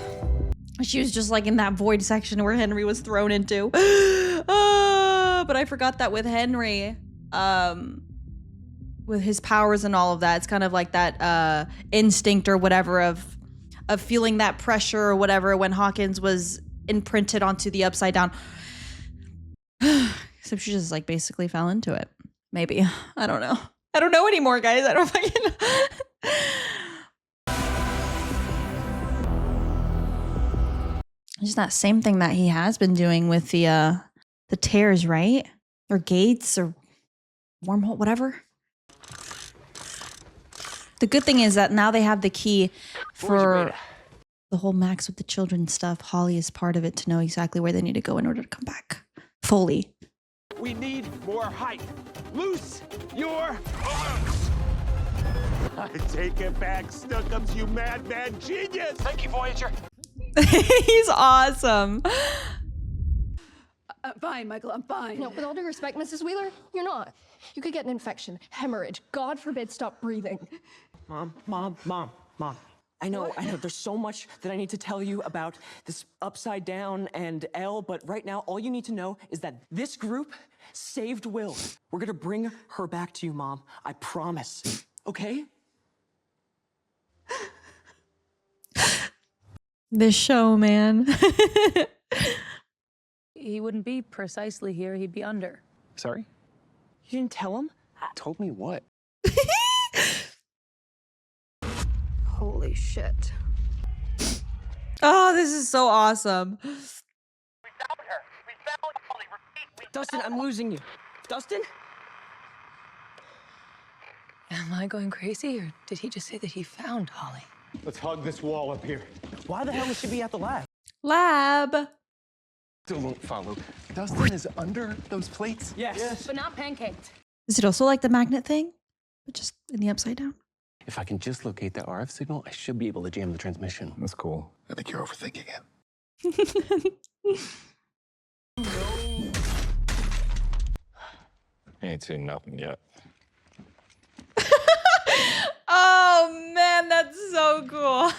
She was just like in that void section where Henry was thrown into. But I forgot that with Henry, with his powers and all of that, it's kind of like that instinct or whatever of feeling that pressure or whatever when Hawkins was imprinted onto the upside down. Except she just like basically fell into it. Maybe. I don't know. I don't know anymore, guys. I don't fucking know. Just that same thing that he has been doing with the tears, right? Or gates or wormhole, whatever. The good thing is that now they have the key for the whole Max with the children stuff. Holly is part of it to know exactly where they need to go in order to come back fully. We need more height. Loose your arms! I take it back, Snookums, you madman genius! Thank you, Voyager. He's awesome. I'm fine, Michael, I'm fine. No, with all due respect, Mrs. Wheeler, you're not. You could get an infection, hemorrhage, God forbid, stop breathing. Mom. I know, there's so much that I need to tell you about this upside down and Elle, but right now, all you need to know is that this group saved Will. We're gonna bring her back to you, Mom. I promise, okay? This show, man. He wouldn't be precisely here, he'd be under. Sorry? You didn't tell him? Told me what? Holy shit. Oh, this is so awesome. Dustin, I'm losing you. Dustin? Am I going crazy, or did he just say that he found Holly? Let's hug this wall up here. Why the hell would she be at the lab? Lab. Still won't follow. Dustin is under those plates? Yes. But not pancaked. Is it also like the magnet thing? But just in the upside down? If I can just locate that RF signal, I should be able to jam the transmission. That's cool. I think you're overthinking it. Ain't seen nothing yet. Oh man, that's so cool.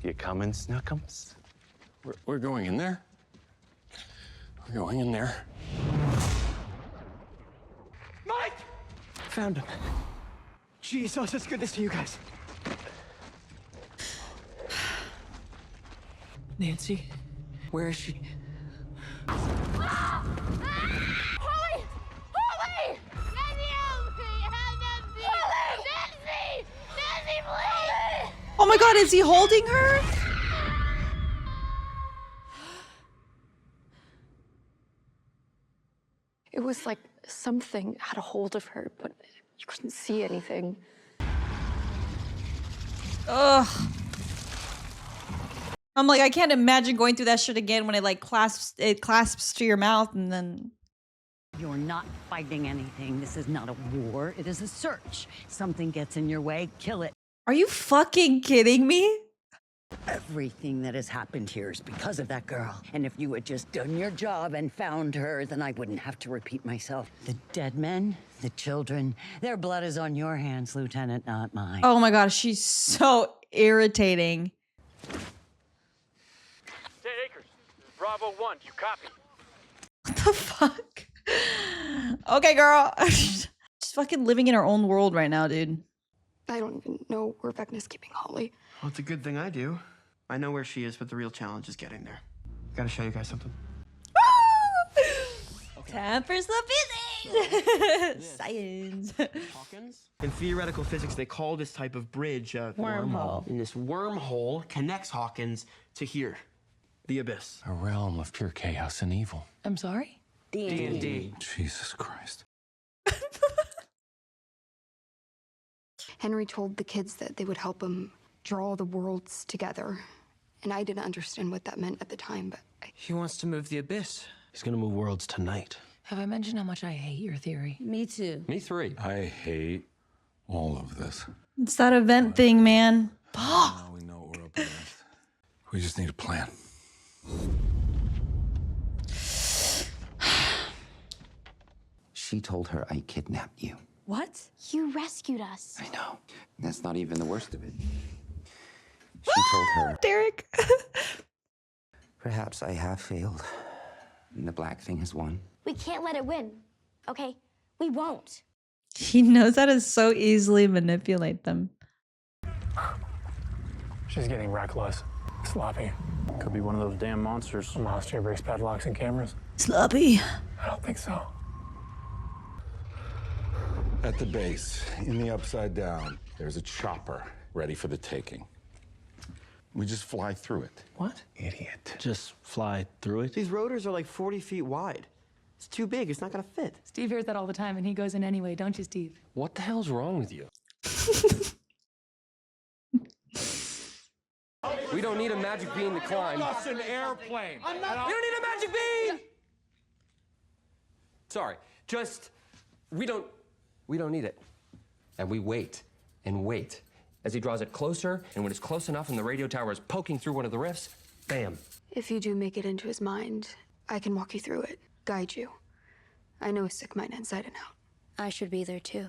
You coming, Snookums? We're going in there. We're going in there. Mike! Found him. Jesus, it's good to see you guys. Nancy, where is she? Holly! Holly! Nancy, help me! Nancy! Holly! Nancy! Nancy, please! Oh my god, is he holding her? It was like something had a hold of her, but you couldn't see anything. Ugh. I'm like, I can't imagine going through that shit again when it clasps to your mouth and then. You're not fighting anything. This is not a war. It is a search. Something gets in your way, kill it. Are you fucking kidding me? Everything that has happened here is because of that girl. And if you had just done your job and found her, then I wouldn't have to repeat myself. The dead men, the children, their blood is on your hands, Lieutenant, not mine. Oh my gosh, she's so irritating. 10 acres. Bravo 1, do you copy? What the fuck? Okay, girl. She's fucking living in her own world right now, dude. I don't even know where Vecna's keeping Holly. Well, it's a good thing I do. I know where she is, but the real challenge is getting there. Gotta show you guys something. Time for some physics. Science. Hawkins? In theoretical physics, they call this type of bridge a wormhole. And this wormhole connects Hawkins to here, the abyss. A realm of pure chaos and evil. I'm sorry? D&D. Jesus Christ. Henry told the kids that they would help him draw the worlds together. And I didn't understand what that meant at the time, but He wants to move the abyss. He's gonna move worlds tonight. Have I mentioned how much I hate your theory? Me too. Me 3. I hate all of this. It's that event thing, man. Now we know what we're up against. We just need a plan. She told her I kidnapped you. What? You rescued us. I know. That's not even the worst of it. She told her, Derek. perhaps I have failed, and the black thing has won. We can't let it win. Okay? We won't. He knows how to so easily manipulate them. She's getting reckless. Sloppy. Could be one of those damn monsters. A monster who breaks padlocks and cameras. Sloppy. I don't think so. At the base, in the upside down, there's a chopper ready for the taking. We just fly through it. What? Idiot. Just fly through it? These rotors are like 40 feet wide. It's too big. It's not gonna fit. Steve hears that all the time, and he goes in anyway, don't you, Steve? What the hell's wrong with you? We don't need a magic bean to climb. That's an airplane. We don't need a magic bean! Sorry, just, we don't need it. And we wait and wait as he draws it closer, and when it's close enough and the radio tower is poking through one of the rifts, bam. if you do make it into his mind, I can walk you through it, guide you. I know his sick mind inside and out. I should be there too.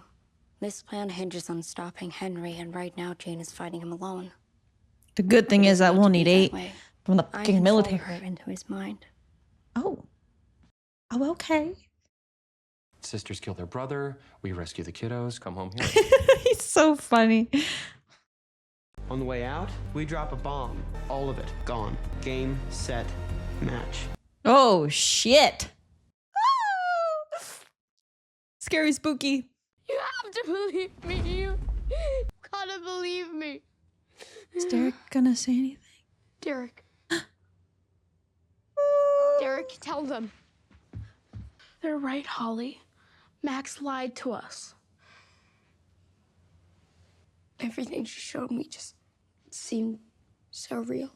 This plan hinges on stopping Henry, and right now Jane is fighting him alone. The good thing is I won't need 8 from the I fucking control military. her into his mind. Oh. Oh, okay. Sisters kill their brother, we rescue the kiddos, come home here. He's so funny. On the way out, we drop a bomb. All of it gone. Game, set, match. Oh, shit. Scary, spooky. You have to believe me. You gotta believe me. Is Derek gonna say anything? Derek. Derek, tell them. They're right, Holly. Max lied to us. Everything she showed me just seemed so real.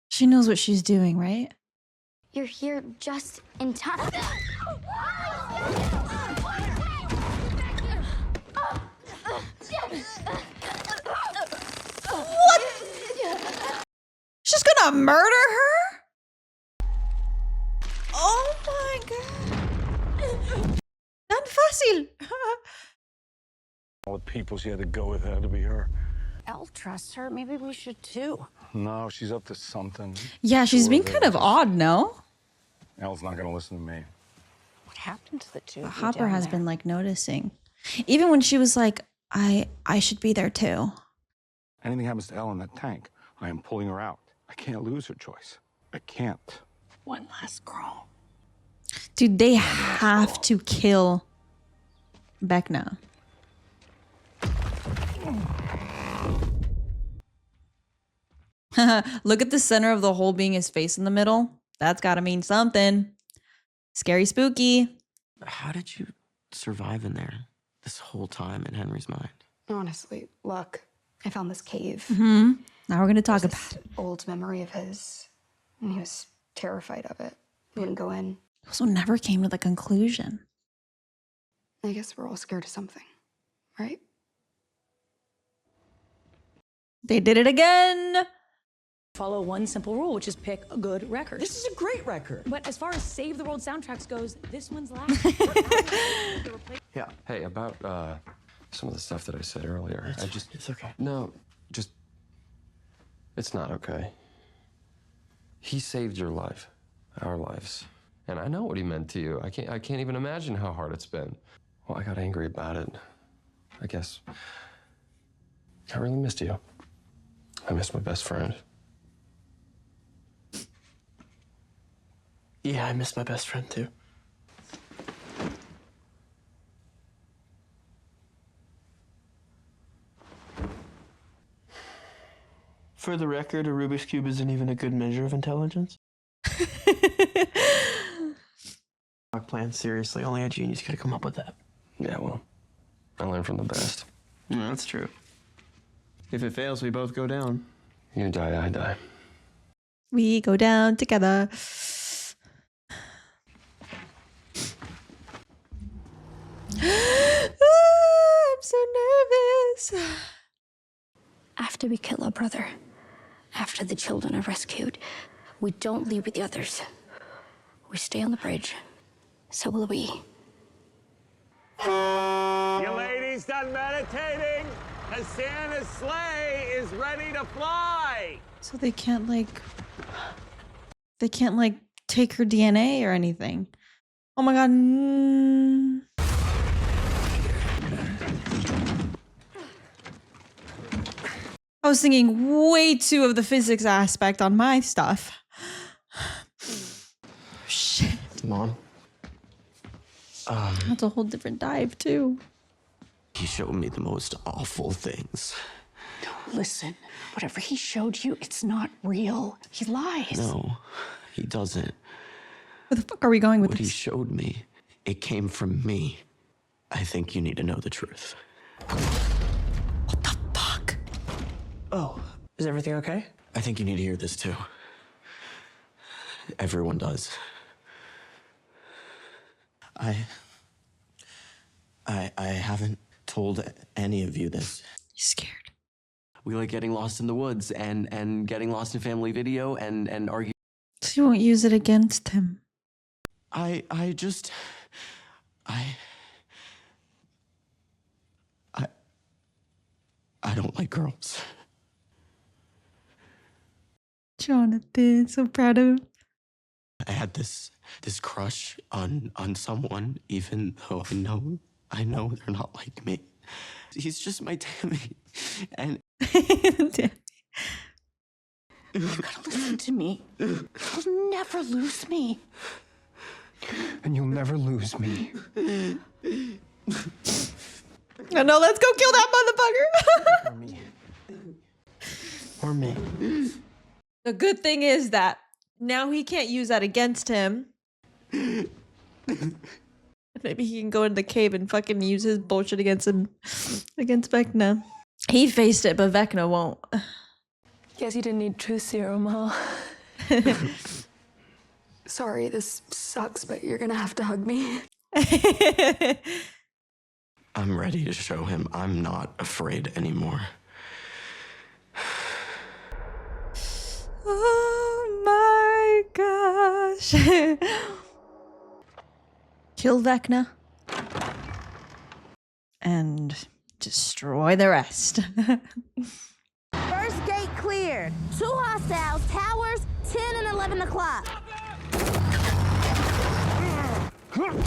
She knows what she's doing, right? You're here just in time. What? She's gonna murder her? Oh my god. Not fácil. All the people she had to go with had to be her. Elle trusts her. Maybe we should too. No, she's up to something. Yeah, she's Sure being that kind of odd, no? Elle's not gonna listen to me. What happened to the two of you Hopper down has there? been like noticing. Even when she was like, I should be there too. Anything happens to Elle in that tank, I am pulling her out. I I can't lose her, Joyce. I can't. One last girl. Dude, they have to kill Vecna. Look at the center of the hole being his face in the middle. That's gotta mean something. Scary spooky. How did you survive in there this whole time in Henry's mind? Honestly, luck. I found this cave. Now we're gonna talk about This old memory of his, and he was terrified of it. He wouldn't go in. Also never came to the conclusion. I guess we're all scared of something, right? They did it again. Follow one simple rule, which is pick a good record. This is a great record. But as far as Save the World soundtracks goes, this one's last. Yeah. Hey, about some of the stuff that I said earlier. It's okay. No, just. It's not okay. He saved your life, our lives. And I know what he meant to you. I can't even imagine how hard it's been. Well, I got angry about it. I guess. I really missed you. I missed my best friend. Yeah, I miss my best friend too. For the record, a Rubik's Cube isn't even a good measure of intelligence. Plan, seriously, only a genius could have come up with that. Yeah, well, I learned from the best. Yeah, that's true. If it fails, we both go down. You die, I die. We go down together. I'm so nervous. After we kill our brother, after the children are rescued, we don't leave with the others. We stay on the bridge. So will we. You ladies done meditating? Cause Santa's sleigh is ready to fly. So they can't like take her DNA or anything. Oh my god. I was thinking way too of the physics aspect on my stuff. Shit. Mom? That's a whole different dive too. He showed me the most awful things. Listen, whatever he showed you, it's not real. He lies. No, he doesn't. Where the fuck are we going with What he this? showed me, it came from me. I think you need to know the truth. What the fuck? Oh, is everything okay? I think you need to hear this too. Everyone does. I haven't told any of you this. He's scared. We like getting lost in the woods and getting lost in family video and arguing. So you won't use it against him. I don't like girls. Jonathan, so proud of him. I had this crush on someone, even though I know they're not like me. He's just my Tammy. And You gotta listen to me. You'll never lose me. And you'll never lose me. Oh no, let's go kill that motherfucker. or me. The good thing is that now he can't use that against him. Maybe he can go into the cave and fucking use his bullshit against him, against Vecna. He faced it, but Vecna won't. Guess you didn't need truth serum, huh? Sorry, this sucks, but you're gonna have to hug me. I'm ready to show him I'm not afraid anymore. Oh my gosh. Kill Vecna. And destroy the rest. First gate cleared. 2 hostiles, towers, 10 and 11 o'clock. Come on!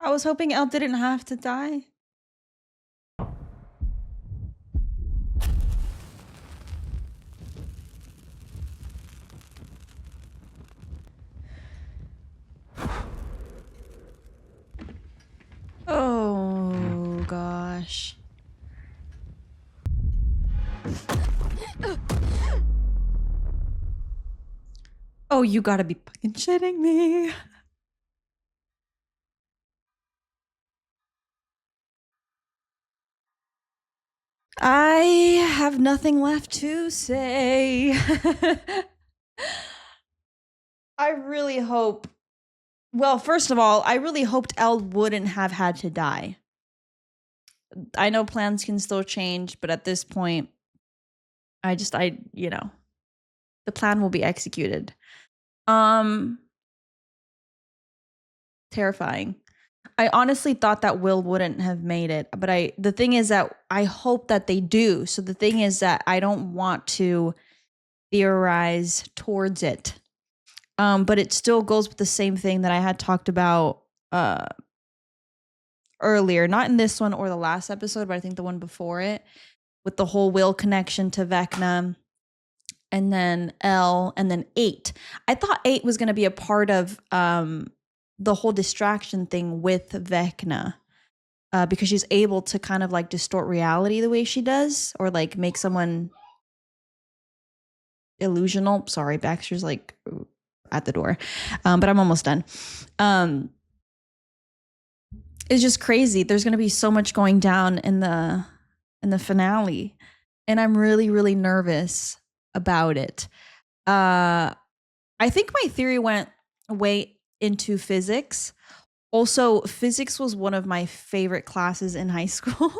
I was hoping Elle didn't have to die. Oh gosh. Oh, you gotta be fucking shitting me. I have nothing left to say. I really hope. Well, first of all, I really hoped Elle wouldn't have had to die. I know plans can still change, but at this point, you know, the plan will be executed. Terrifying. I honestly thought that Will wouldn't have made it, but the thing is that I hope that they do. So the thing is that I don't want to theorize towards it. But it still goes with the same thing that I had talked about earlier, not in this one or the last episode, but I think the one before it, with the whole Will connection to Vecna, and then L, and then 8. I thought 8 was going to be a part of the whole distraction thing with Vecna, because she's able to kind of like distort reality the way she does, or like make someone illusional. Sorry, Baxter's like at the door, but I'm almost done. It's just crazy. There's going to be so much going down in the finale, and I'm really, really nervous about it. I think my theory went way into physics. Also, physics was one of my favorite classes in high school.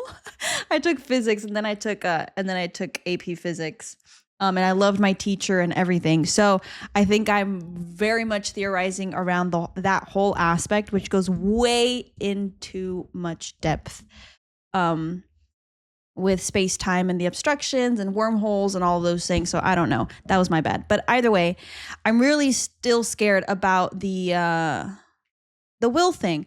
I took physics, and then I took AP Physics. And I loved my teacher and everything. So I think I'm very much theorizing around that whole aspect, which goes way into much depth, with space-time and the obstructions and wormholes and all of those things. So I don't know. That was my bad. But either way, I'm really still scared about the Will thing.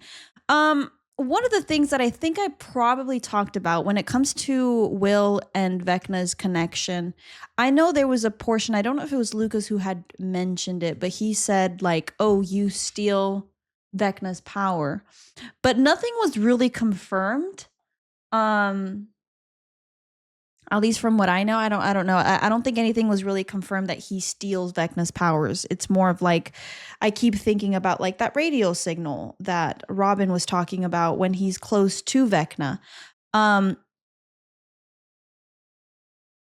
One of the things that I think I probably talked about when it comes to Will and Vecna's connection, I know there was a portion, I don't know if it was Lucas who had mentioned it, but he said like, oh, you steal Vecna's power. But nothing was really confirmed. At least from what I know, I don't know. I don't think anything was really confirmed that he steals Vecna's powers. It's more of like, I keep thinking about like that radio signal that Robin was talking about when he's close to Vecna.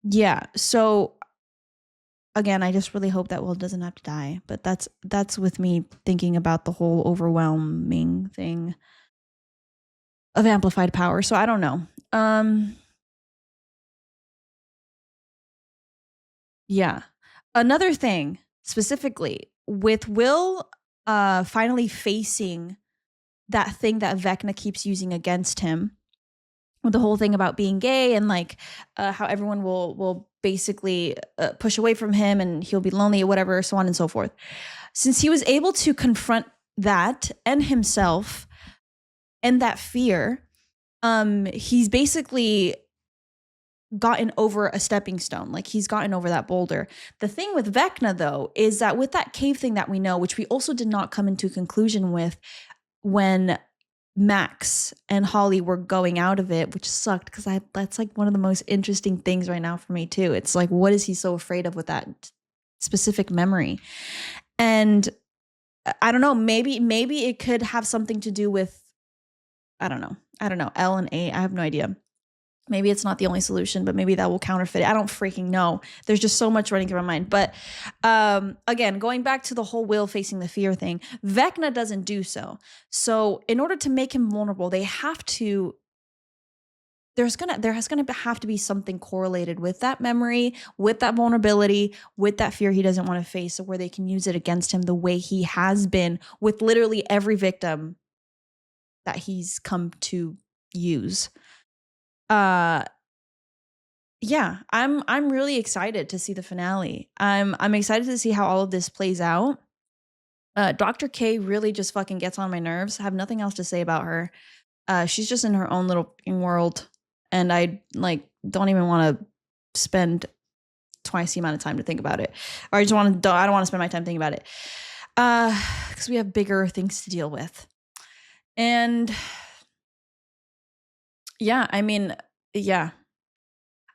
Yeah. So again, I just really hope that Will doesn't have to die. But that's with me thinking about the whole overwhelming thing of amplified power. So I don't know. Yeah. Another thing specifically with Will finally facing that thing that Vecna keeps using against him, with the whole thing about being gay and like how everyone will basically push away from him and he'll be lonely or whatever, so on and so forth. Since he was able to confront that and himself and that fear, he's basically gotten over a stepping stone. Like he's gotten over that boulder. The thing with Vecna though is that with that cave thing that we know, which we also did not come into conclusion with when Max and Holly were going out of it, which sucked because that's like one of the most interesting things right now for me too. It's like, what is he so afraid of with that specific memory? And I don't know, maybe it could have something to do with, I don't know, L and A. I have no idea. Maybe it's not the only solution, but maybe that will counterfeit it. I don't freaking know. There's just so much running through my mind. But again, going back to the whole Will facing the fear thing, Vecna doesn't do so. So in order to make him vulnerable, they have to, there has gonna have to be something correlated with that memory, with that vulnerability, with that fear he doesn't want to face, so where they can use it against him the way he has been with literally every victim that he's come to use. yeah, I'm really excited to see the finale. I'm excited to see how all of this plays out. Dr. K really just fucking gets on my nerves. I have nothing else to say about her. She's just in her own little world, and I like don't even want to spend twice the amount of time to think about it. Or I don't want to spend my time thinking about it. Because we have bigger things to deal with. And yeah, I mean, yeah.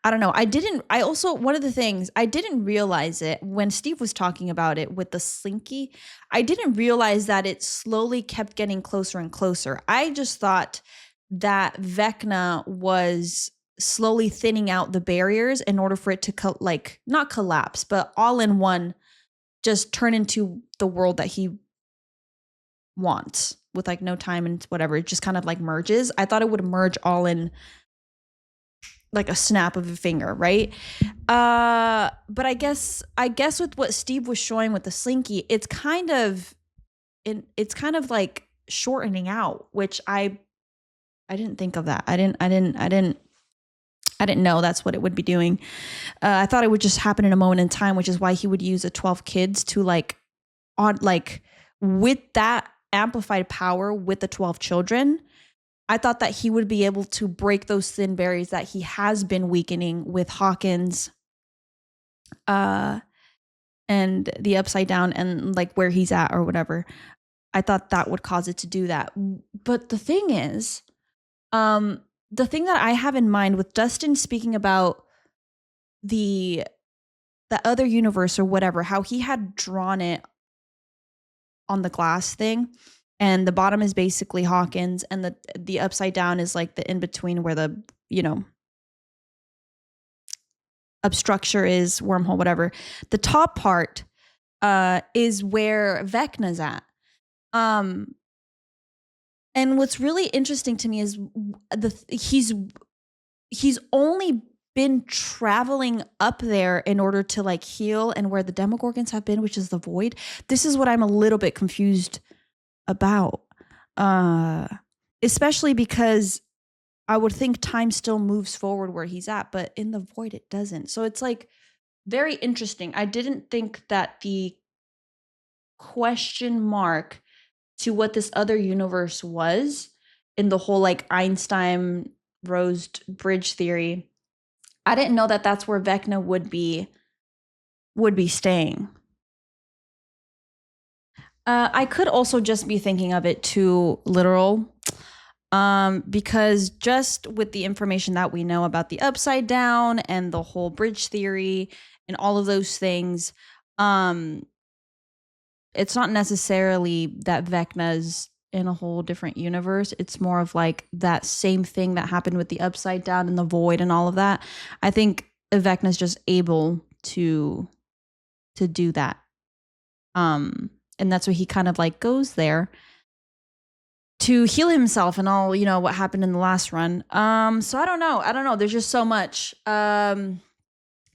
I don't know. One of the things, I didn't realize it when Steve was talking about it with the slinky. I didn't realize that it slowly kept getting closer and closer. I just thought that Vecna was slowly thinning out the barriers in order for it to not collapse, but all in one, just turn into the world that he wants with like no time and whatever. It just kind of like merges. I thought it would merge all in like a snap of a finger, right? But I guess with what Steve was showing with the slinky, it's kind of like shortening out, which I didn't think of that. I didn't know that's what it would be doing. I thought it would just happen in a moment in time, which is why he would use the 12 kids to with that amplified power with the 12 children. I thought that he would be able to break those thin barriers that he has been weakening with Hawkins and the Upside Down and like where he's at or whatever. I thought that would cause it to do that. But the thing is, the thing that I have in mind with Dustin speaking about the other universe or whatever, how he had drawn it on the glass thing, and the bottom is basically Hawkins, and the Upside Down is like the in between where the obstructure is, wormhole, whatever. The top part is where Vecna's at. And what's really interesting to me is he's only been traveling up there in order to like heal, and where the Demogorgons have been, which is the void. This is what I'm a little bit confused about, especially because I would think time still moves forward where he's at, but in the void it doesn't. So it's like very interesting. I didn't think that the question mark to what this other universe was in the whole like Einstein Rose bridge theory, I didn't know that that's where Vecna would be staying. I could also just be thinking of it too literal, because just with the information that we know about the Upside Down and the whole bridge theory and all of those things, it's not necessarily that Vecna's in a whole different universe. It's more of like that same thing that happened with the Upside Down and the void and all of that. I think Vecna's just able to do that. And that's why he kind of like goes there to heal himself and all, what happened in the last run. So I don't know. There's just so much. But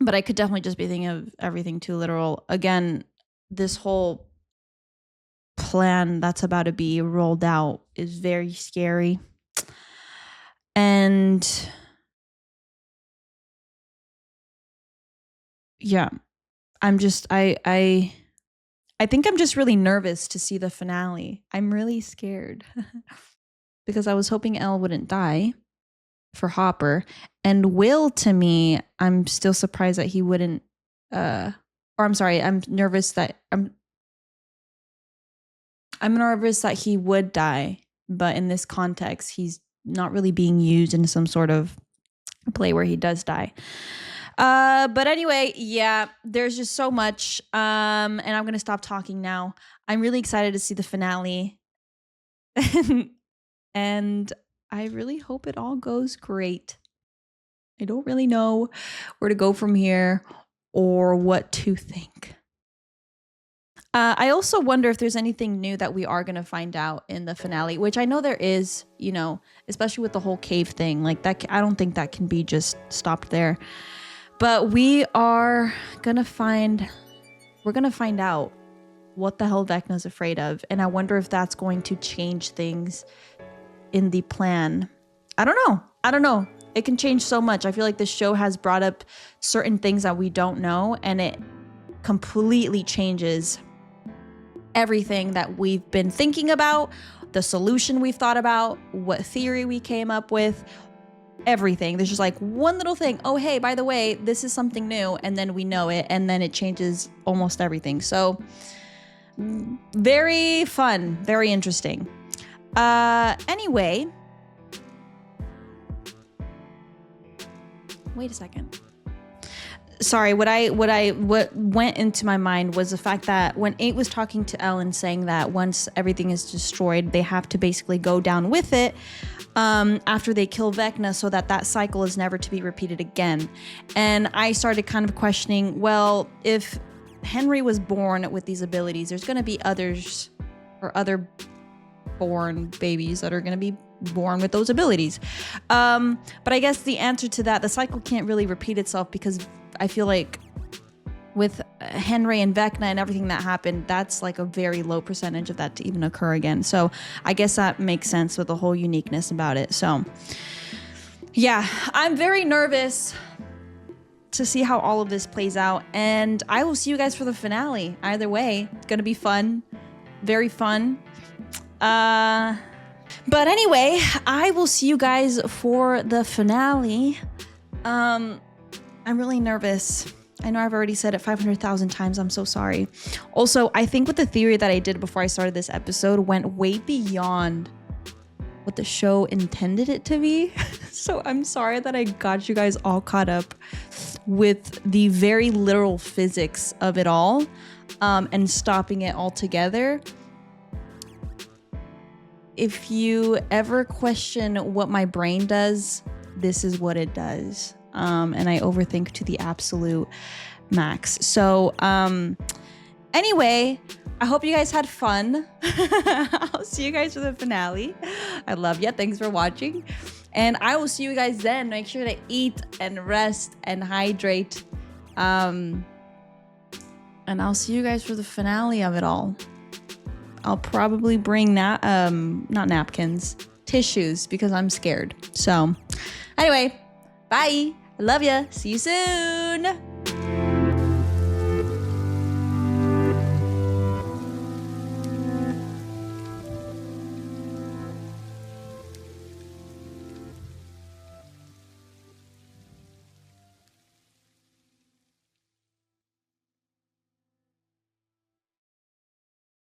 I could definitely just be thinking of everything too literal. Again, this whole plan that's about to be rolled out is very scary. And yeah, I think I'm just really nervous to see the finale. I'm really scared because I was hoping Elle wouldn't die for Hopper, and Will, to me, I'm still surprised that he wouldn't, I'm nervous that I'm nervous that he would die, but in this context, he's not really being used in some sort of play where he does die. But anyway, yeah, there's just so much. And I'm going to stop talking now. I'm really excited to see the finale. And I really hope it all goes great. I don't really know where to go from here or what to think. I also wonder if there's anything new that we are going to find out in the finale, which I know there is, especially with the whole cave thing. Like that, I don't think that can be just stopped there. But we're gonna find out what the hell Vecna's afraid of. And I wonder if that's going to change things in the plan. I don't know. It can change so much. I feel like the show has brought up certain things that we don't know, and it completely changes everything that we've been thinking about, the solution we've thought about, what theory we came up with, everything. There's just like one little thing. Oh, hey, by the way, this is something new, and then we know it, and then it changes almost everything. So very fun, very interesting. Anyway, wait a second. Sorry, what went into my mind was the fact that when 8 was talking to Ellen, saying that once everything is destroyed, they have to basically go down with it after they kill Vecna, so that cycle is never to be repeated again. And I started kind of questioning, well, if Henry was born with these abilities, there's going to be others or other born babies that are going to be born with those abilities. But I guess the answer to that, the cycle can't really repeat itself, because I feel like with Henry and Vecna and everything that happened, that's like a very low percentage of that to even occur again. So I guess that makes sense with the whole uniqueness about it. So yeah, I'm very nervous to see how all of this plays out, and I will see you guys for the finale. Either way, it's gonna be fun, very fun. But anyway, I will see you guys for the finale. I'm really nervous. I know I've already said it 500,000 times. I'm so sorry. Also, I think with the theory that I did before I started this episode went way beyond what the show intended it to be. So I'm sorry that I got you guys all caught up with the very literal physics of it all, and stopping it all together. If you ever question what my brain does, this is what it does. And I overthink to the absolute max. So anyway, I hope you guys had fun. I'll see you guys for the finale. I love you. Thanks for watching. And I will see you guys then. Make sure to eat and rest and hydrate. And I'll see you guys for the finale of it all. I'll probably bring not napkins, tissues, because I'm scared. So anyway, bye. I love ya. See you soon.